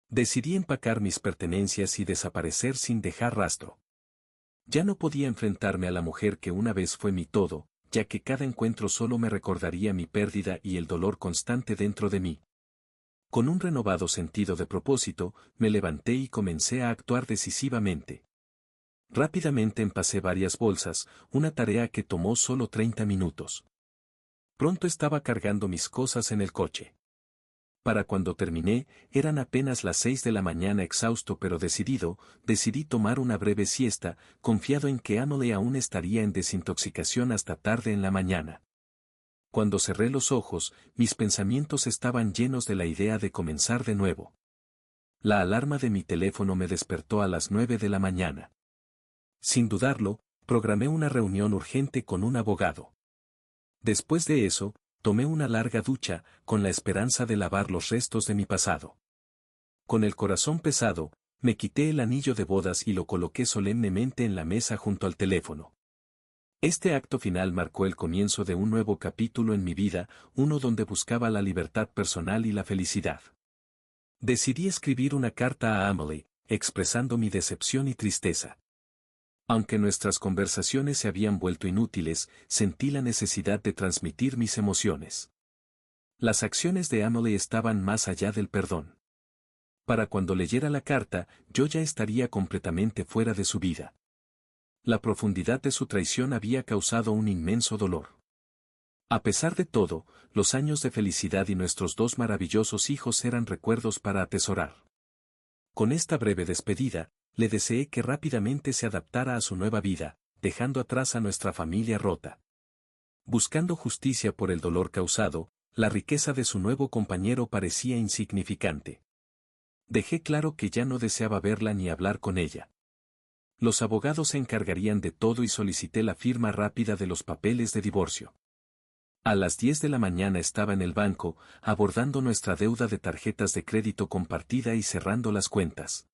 S1: Decidí empacar mis pertenencias y desaparecer sin dejar rastro. Ya no podía enfrentarme a la mujer que una vez fue mi todo, ya que cada encuentro solo me recordaría mi pérdida y el dolor constante dentro de mí. Con un renovado sentido de propósito, me levanté y comencé a actuar decisivamente. Rápidamente empacé varias bolsas, una tarea que tomó solo 30 minutos. Pronto estaba cargando mis cosas en el coche. Para cuando terminé, eran apenas las 6 de la mañana exhausto pero decidido, decidí tomar una breve siesta, confiado en que Emily aún estaría en desintoxicación hasta tarde en la mañana. Cuando cerré los ojos, mis pensamientos estaban llenos de la idea de comenzar de nuevo. La alarma de mi teléfono me despertó a las 9 de la mañana. Sin dudarlo, programé una reunión urgente con un abogado. Después de eso, tomé una larga ducha, con la esperanza de lavar los restos de mi pasado. Con el corazón pesado, me quité el anillo de bodas y lo coloqué solemnemente en la mesa junto al teléfono. Este acto final marcó el comienzo de un nuevo capítulo en mi vida, uno donde buscaba la libertad personal y la felicidad. Decidí escribir una carta a Emily, expresando mi decepción y tristeza. Aunque nuestras conversaciones se habían vuelto inútiles, sentí la necesidad de transmitir mis emociones. Las acciones de Emily estaban más allá del perdón. Para cuando leyera la carta, yo ya estaría completamente fuera de su vida. La profundidad de su traición había causado un inmenso dolor. A pesar de todo, los años de felicidad y nuestros dos maravillosos hijos eran recuerdos para atesorar. Con esta breve despedida, le deseé que rápidamente se adaptara a su nueva vida, dejando atrás a nuestra familia rota. Buscando justicia por el dolor causado, la riqueza de su nuevo compañero parecía insignificante. Dejé claro que ya no deseaba verla ni hablar con ella. Los abogados se encargarían de todo y solicité la firma rápida de los papeles de divorcio. A las 10 de la mañana estaba en el banco, abordando nuestra deuda de tarjetas de crédito compartida y cerrando las cuentas.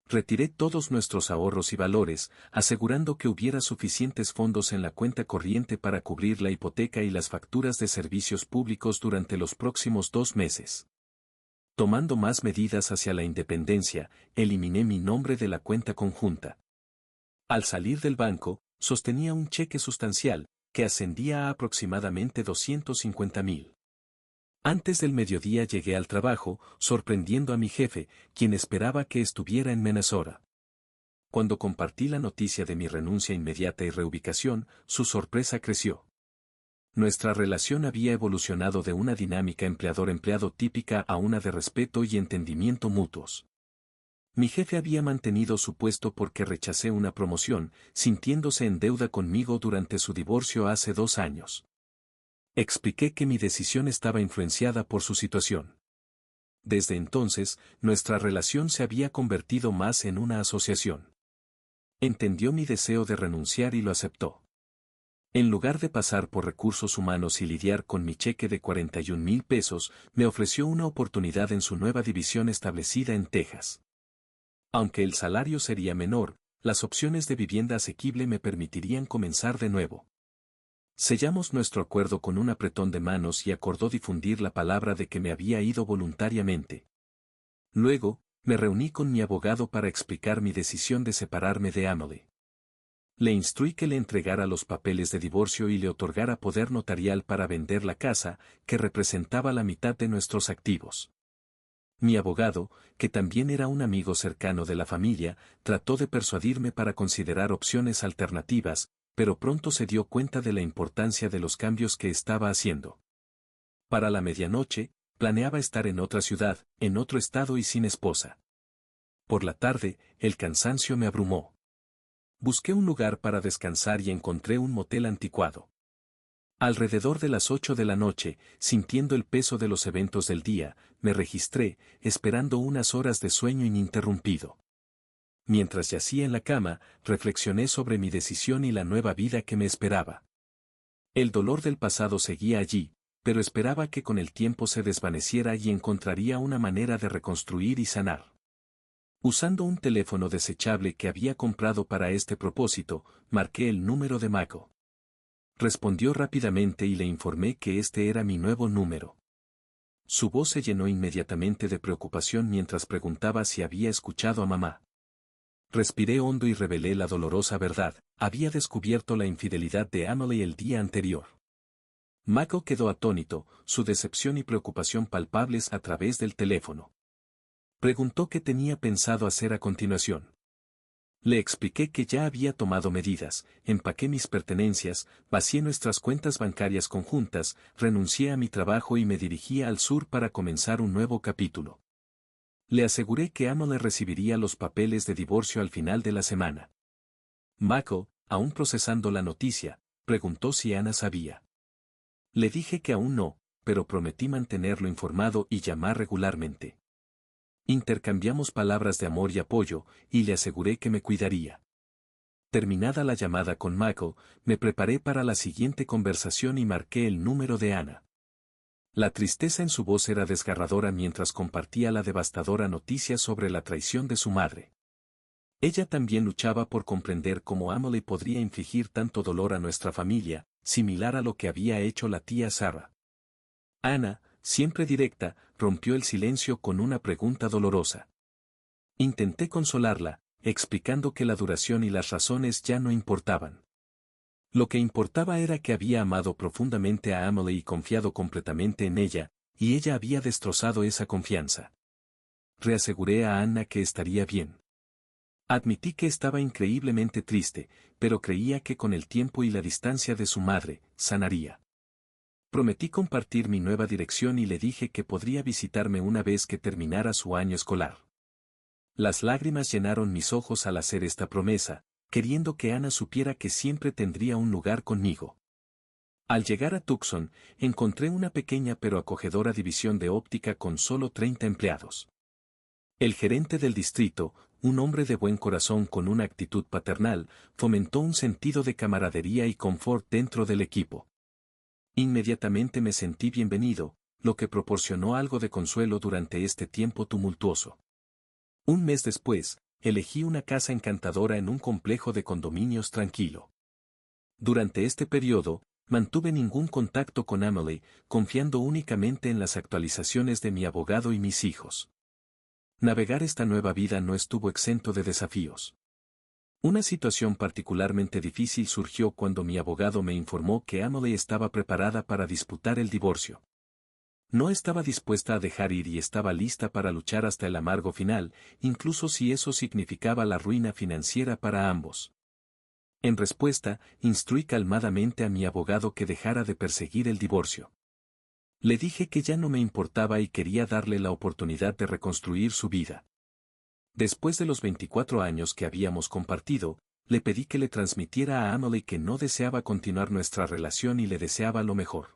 S1: Retiré todos nuestros ahorros y valores, asegurando que hubiera suficientes fondos en la cuenta corriente para cubrir la hipoteca y las facturas de servicios públicos durante los próximos 2 meses. Tomando más medidas hacia la independencia, eliminé mi nombre de la cuenta conjunta. Al salir del banco, sostenía un cheque sustancial, que ascendía a aproximadamente 250,000. Antes del mediodía llegué al trabajo, sorprendiendo a mi jefe, quien esperaba que estuviera en Minnesota. Cuando compartí la noticia de mi renuncia inmediata y reubicación, su sorpresa creció. Nuestra relación había evolucionado de una dinámica empleador-empleado típica a una de respeto y entendimiento mutuos. Mi jefe había mantenido su puesto porque rechacé una promoción, sintiéndose en deuda conmigo durante su divorcio hace 2 años. Expliqué que mi decisión estaba influenciada por su situación. Desde entonces, nuestra relación se había convertido más en una asociación. Entendió mi deseo de renunciar y lo aceptó. En lugar de pasar por recursos humanos y lidiar con mi cheque de 41,000 pesos, me ofreció una oportunidad en su nueva división establecida en Texas. Aunque el salario sería menor, las opciones de vivienda asequible me permitirían comenzar de nuevo. Sellamos nuestro acuerdo con un apretón de manos y acordó difundir la palabra de que me había ido voluntariamente. Luego, me reuní con mi abogado para explicar mi decisión de separarme de Emily. Le instruí que le entregara los papeles de divorcio y le otorgara poder notarial para vender la casa, que representaba la mitad de nuestros activos. Mi abogado, que también era un amigo cercano de la familia, trató de persuadirme para considerar opciones alternativas, pero pronto se dio cuenta de la importancia de los cambios que estaba haciendo. Para la medianoche, planeaba estar en otra ciudad, en otro estado y sin esposa. Por la tarde, el cansancio me abrumó. Busqué un lugar para descansar y encontré un motel anticuado. Alrededor de las 8 de la noche, sintiendo el peso de los eventos del día, me registré, esperando unas horas de sueño ininterrumpido. Mientras yacía en la cama, reflexioné sobre mi decisión y la nueva vida que me esperaba. El dolor del pasado seguía allí, pero esperaba que con el tiempo se desvaneciera y encontraría una manera de reconstruir y sanar. Usando un teléfono desechable que había comprado para este propósito, marqué el número de Mako. Respondió rápidamente y le informé que este era mi nuevo número. Su voz se llenó inmediatamente de preocupación mientras preguntaba si había escuchado a mamá. Respiré hondo y revelé la dolorosa verdad, había descubierto la infidelidad de Emily el día anterior. Mako quedó atónito, su decepción y preocupación palpables a través del teléfono. Preguntó qué tenía pensado hacer a continuación. Le expliqué que ya había tomado medidas, empaqué mis pertenencias, vacié nuestras cuentas bancarias conjuntas, renuncié a mi trabajo y me dirigía al sur para comenzar un nuevo capítulo. Le aseguré que Emily recibiría los papeles de divorcio al final de la semana. Michael, aún procesando la noticia, preguntó si Anna sabía. Le dije que aún no, pero prometí mantenerlo informado y llamar regularmente. Intercambiamos palabras de amor y apoyo, y le aseguré que me cuidaría. Terminada la llamada con Michael, me preparé para la siguiente conversación y marqué el número de Anna. La tristeza en su voz era desgarradora mientras compartía la devastadora noticia sobre la traición de su madre. Ella también luchaba por comprender cómo Emily podría infligir tanto dolor a nuestra familia, similar a lo que había hecho la tía Sarah. Anna, siempre directa, rompió el silencio con una pregunta dolorosa. Intenté consolarla, explicando que la duración y las razones ya no importaban. Lo que importaba era que había amado profundamente a Emily y confiado completamente en ella, y ella había destrozado esa confianza. Reaseguré a Anna que estaría bien. Admití que estaba increíblemente triste, pero creía que con el tiempo y la distancia de su madre, sanaría. Prometí compartir mi nueva dirección y le dije que podría visitarme una vez que terminara su año escolar. Las lágrimas llenaron mis ojos al hacer esta promesa, queriendo que Anna supiera que siempre tendría un lugar conmigo. Al llegar a Tucson, encontré una pequeña pero acogedora división de óptica con solo 30 empleados. El gerente del distrito, un hombre de buen corazón con una actitud paternal, fomentó un sentido de camaradería y confort dentro del equipo. Inmediatamente me sentí bienvenido, lo que proporcionó algo de consuelo durante este tiempo tumultuoso. Un mes después, elegí una casa encantadora en un complejo de condominios tranquilo. Durante este periodo, mantuve ningún contacto con Emily, confiando únicamente en las actualizaciones de mi abogado y mis hijos. Navegar esta nueva vida no estuvo exento de desafíos. Una situación particularmente difícil surgió cuando mi abogado me informó que Emily estaba preparada para disputar el divorcio. No estaba dispuesta a dejar ir y estaba lista para luchar hasta el amargo final, incluso si eso significaba la ruina financiera para ambos. En respuesta, instruí calmadamente a mi abogado que dejara de perseguir el divorcio. Le dije que ya no me importaba y quería darle la oportunidad de reconstruir su vida. Después de los 24 años que habíamos compartido, le pedí que le transmitiera a Emily que no deseaba continuar nuestra relación y le deseaba lo mejor.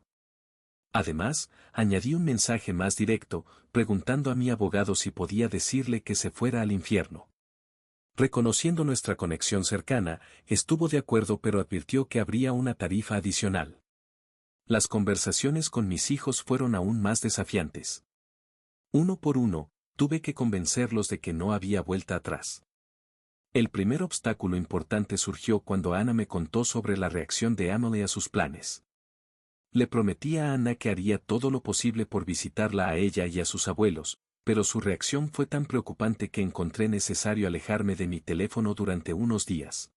S1: Además, añadí un mensaje más directo, preguntando a mi abogado si podía decirle que se fuera al infierno. Reconociendo nuestra conexión cercana, estuvo de acuerdo pero advirtió que habría una tarifa adicional. Las conversaciones con mis hijos fueron aún más desafiantes. Uno por uno, tuve que convencerlos de que no había vuelta atrás. El primer obstáculo importante surgió cuando Anna me contó sobre la reacción de Emily a sus planes. Le prometí a Anna que haría todo lo posible por visitarla a ella y a sus abuelos, pero su reacción fue tan preocupante que encontré necesario alejarme de mi teléfono durante unos días.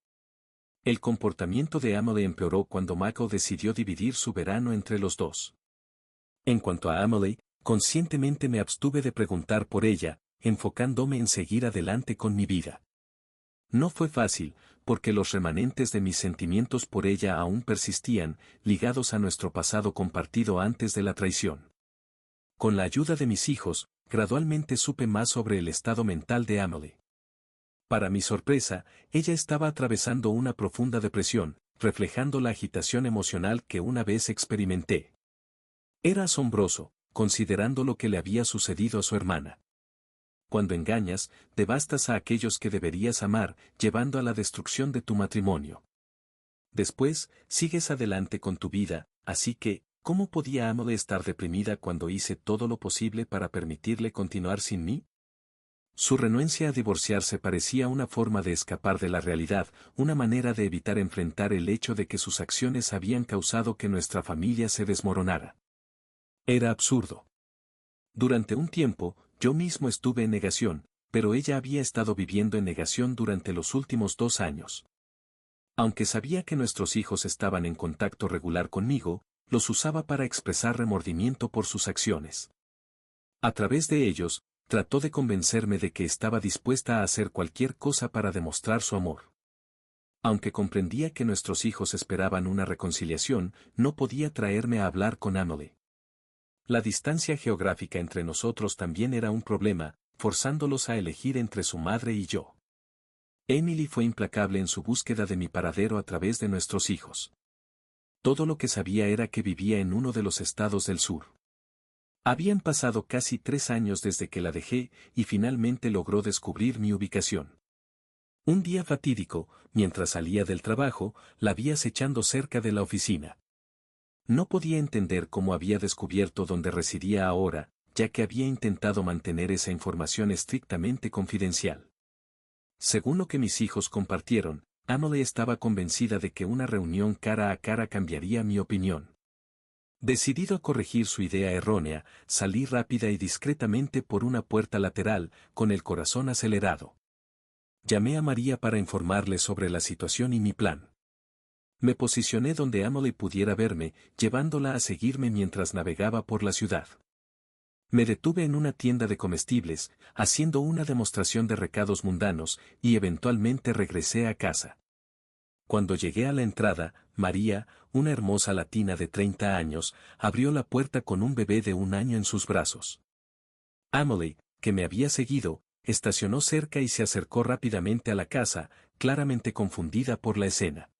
S1: El comportamiento de Emily empeoró cuando Michael decidió dividir su verano entre los dos. En cuanto a Emily, conscientemente me abstuve de preguntar por ella, enfocándome en seguir adelante con mi vida. No fue fácil, porque los remanentes de mis sentimientos por ella aún persistían, ligados a nuestro pasado compartido antes de la traición. Con la ayuda de mis hijos, gradualmente supe más sobre el estado mental de Emily. Para mi sorpresa, ella estaba atravesando una profunda depresión, reflejando la agitación emocional que una vez experimenté. Era asombroso, considerando lo que le había sucedido a su hermana. Cuando engañas, devastas a aquellos que deberías amar, llevando a la destrucción de tu matrimonio. Después, sigues adelante con tu vida, así que, ¿cómo podía Emily estar deprimida cuando hice todo lo posible para permitirle continuar sin mí? Su renuencia a divorciarse parecía una forma de escapar de la realidad, una manera de evitar enfrentar el hecho de que sus acciones habían causado que nuestra familia se desmoronara. Era absurdo. Durante un tiempo, yo mismo estuve en negación, pero ella había estado viviendo en negación durante los últimos 2 años. Aunque sabía que nuestros hijos estaban en contacto regular conmigo, los usaba para expresar remordimiento por sus acciones. A través de ellos, Trató de convencerme de que estaba dispuesta a hacer cualquier cosa para demostrar su amor. Aunque comprendía que nuestros hijos esperaban una reconciliación, no podía traerme a hablar con Emily. La distancia geográfica entre nosotros también era un problema, forzándolos a elegir entre su madre y yo. Emily fue implacable en su búsqueda de mi paradero a través de nuestros hijos. Todo lo que sabía era que vivía en uno de los estados del sur. Habían pasado casi 3 años desde que la dejé y finalmente logró descubrir mi ubicación. Un día fatídico, mientras salía del trabajo, la vi acechando cerca de la oficina. No podía entender cómo había descubierto dónde residía ahora, ya que había intentado mantener esa información estrictamente confidencial. Según lo que mis hijos compartieron, Emily estaba convencida de que una reunión cara a cara cambiaría mi opinión. Decidido a corregir su idea errónea, salí rápida y discretamente por una puerta lateral, con el corazón acelerado. Llamé a María para informarle sobre la situación y mi plan. Me posicioné donde Emily pudiera verme, llevándola a seguirme mientras navegaba por la ciudad. Me detuve en una tienda de comestibles, haciendo una demostración de recados mundanos, y eventualmente regresé a casa. Cuando llegué a la entrada, María, una hermosa latina de 30 años, abrió la puerta con un bebé de 1 año en sus brazos. Emily, que me había seguido, estacionó cerca y se acercó rápidamente a la casa, claramente confundida por la escena.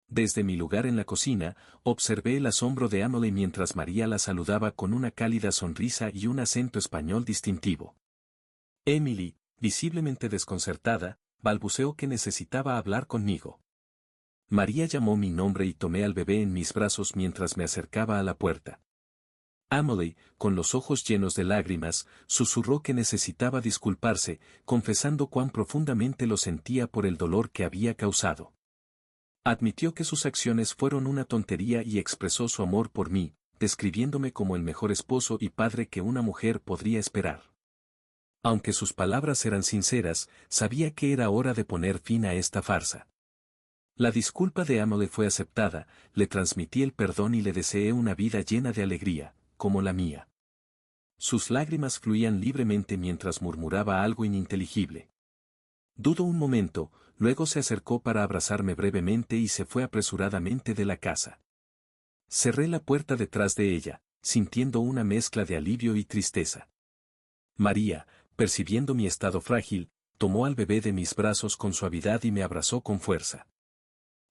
S1: Desde mi lugar en la cocina, observé el asombro de Emily mientras María la saludaba con una cálida sonrisa y un acento español distintivo. Emily, visiblemente desconcertada, balbuceó que necesitaba hablar conmigo. María llamó mi nombre y tomé al bebé en mis brazos mientras me acercaba a la puerta. Emily, con los ojos llenos de lágrimas, susurró que necesitaba disculparse, confesando cuán profundamente lo sentía por el dolor que había causado. Admitió que sus acciones fueron una tontería y expresó su amor por mí, describiéndome como el mejor esposo y padre que una mujer podría esperar. Aunque sus palabras eran sinceras, sabía que era hora de poner fin a esta farsa. La disculpa de Emily fue aceptada, le transmití el perdón y le deseé una vida llena de alegría, como la mía. Sus lágrimas fluían libremente mientras murmuraba algo ininteligible. Dudó un momento, luego se acercó para abrazarme brevemente y se fue apresuradamente de la casa. Cerré la puerta detrás de ella, sintiendo una mezcla de alivio y tristeza. María, percibiendo mi estado frágil, tomó al bebé de mis brazos con suavidad y me abrazó con fuerza.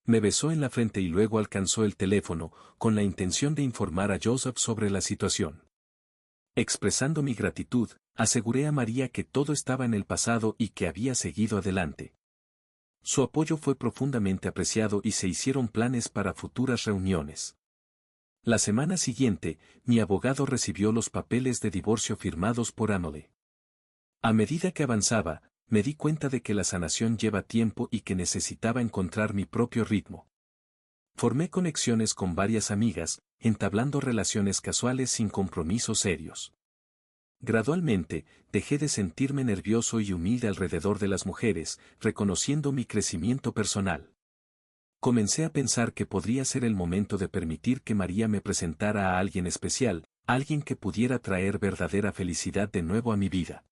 S1: Me besó en la frente y luego alcanzó el teléfono, con la intención de informar a Joseph sobre la situación. Expresando mi gratitud, aseguré a María que todo estaba en el pasado y que había seguido adelante. Su apoyo fue profundamente apreciado y se hicieron planes para futuras reuniones. La semana siguiente, mi abogado recibió los papeles de divorcio firmados por Emily. A medida que avanzaba, me di cuenta de que la sanación lleva tiempo y que necesitaba encontrar mi propio ritmo. Formé conexiones con varias amigas, entablando relaciones casuales sin compromisos serios. Gradualmente, dejé de sentirme nervioso y humilde alrededor de las mujeres, reconociendo mi crecimiento personal. Comencé a pensar que podría ser el momento de permitir que María me presentara a alguien especial, alguien que pudiera traer verdadera felicidad de nuevo a mi vida.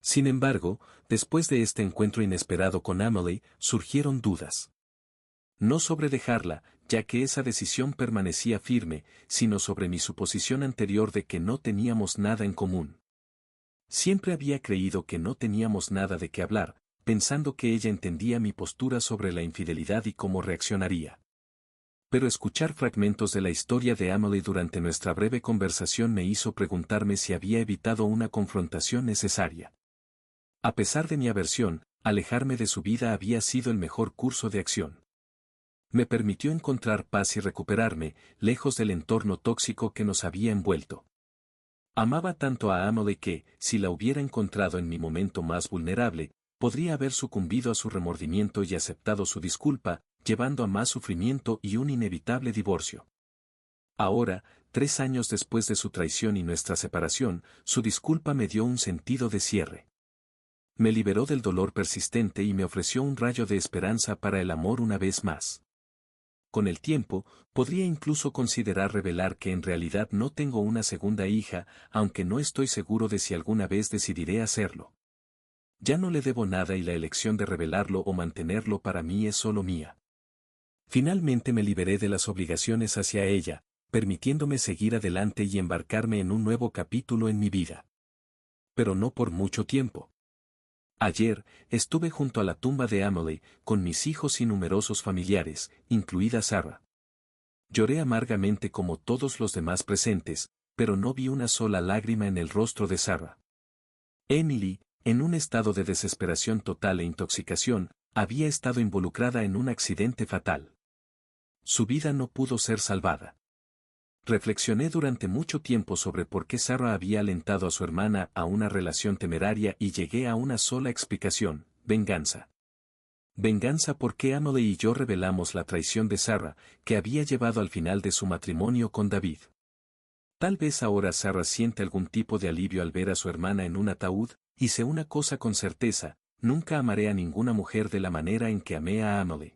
S1: Sin embargo, después de este encuentro inesperado con Emily, surgieron dudas. No sobre dejarla, ya que esa decisión permanecía firme, sino sobre mi suposición anterior de que no teníamos nada en común. Siempre había creído que no teníamos nada de qué hablar, pensando que ella entendía mi postura sobre la infidelidad y cómo reaccionaría. Pero escuchar fragmentos de la historia de Emily durante nuestra breve conversación me hizo preguntarme si había evitado una confrontación necesaria. A pesar de mi aversión, alejarme de su vida había sido el mejor curso de acción. Me permitió encontrar paz y recuperarme, lejos del entorno tóxico que nos había envuelto. Amaba tanto a Emily que, si la hubiera encontrado en mi momento más vulnerable, podría haber sucumbido a su remordimiento y aceptado su disculpa, llevando a más sufrimiento y un inevitable divorcio. Ahora, 3 años después de su traición y nuestra separación, su disculpa me dio un sentido de cierre. Me liberó del dolor persistente y me ofreció un rayo de esperanza para el amor una vez más. con el tiempo, podría incluso considerar revelar que en realidad no tengo una segunda hija, aunque no estoy seguro de si alguna vez decidiré hacerlo. Ya no le debo nada y la elección de revelarlo o mantenerlo para mí es solo mía. Finalmente me liberé de las obligaciones hacia ella, permitiéndome seguir adelante y embarcarme en un nuevo capítulo en mi vida. Pero no por mucho tiempo. Ayer, estuve junto a la tumba de Emily, con mis hijos y numerosos familiares, incluida Sarah. Lloré amargamente como todos los demás presentes, pero no vi una sola lágrima en el rostro de Sarah. Emily, en un estado de desesperación total e intoxicación, había estado involucrada en un accidente fatal. Su vida no pudo ser salvada. Reflexioné durante mucho tiempo sobre por qué Sarah había alentado a su hermana a una relación temeraria y llegué a una sola explicación: venganza. Venganza porque Emily y yo revelamos la traición de Sarah, que había llevado al final de su matrimonio con David. Tal vez ahora Sarah siente algún tipo de alivio al ver a su hermana en un ataúd, y sé una cosa con certeza: nunca amaré a ninguna mujer de la manera en que amé a Emily.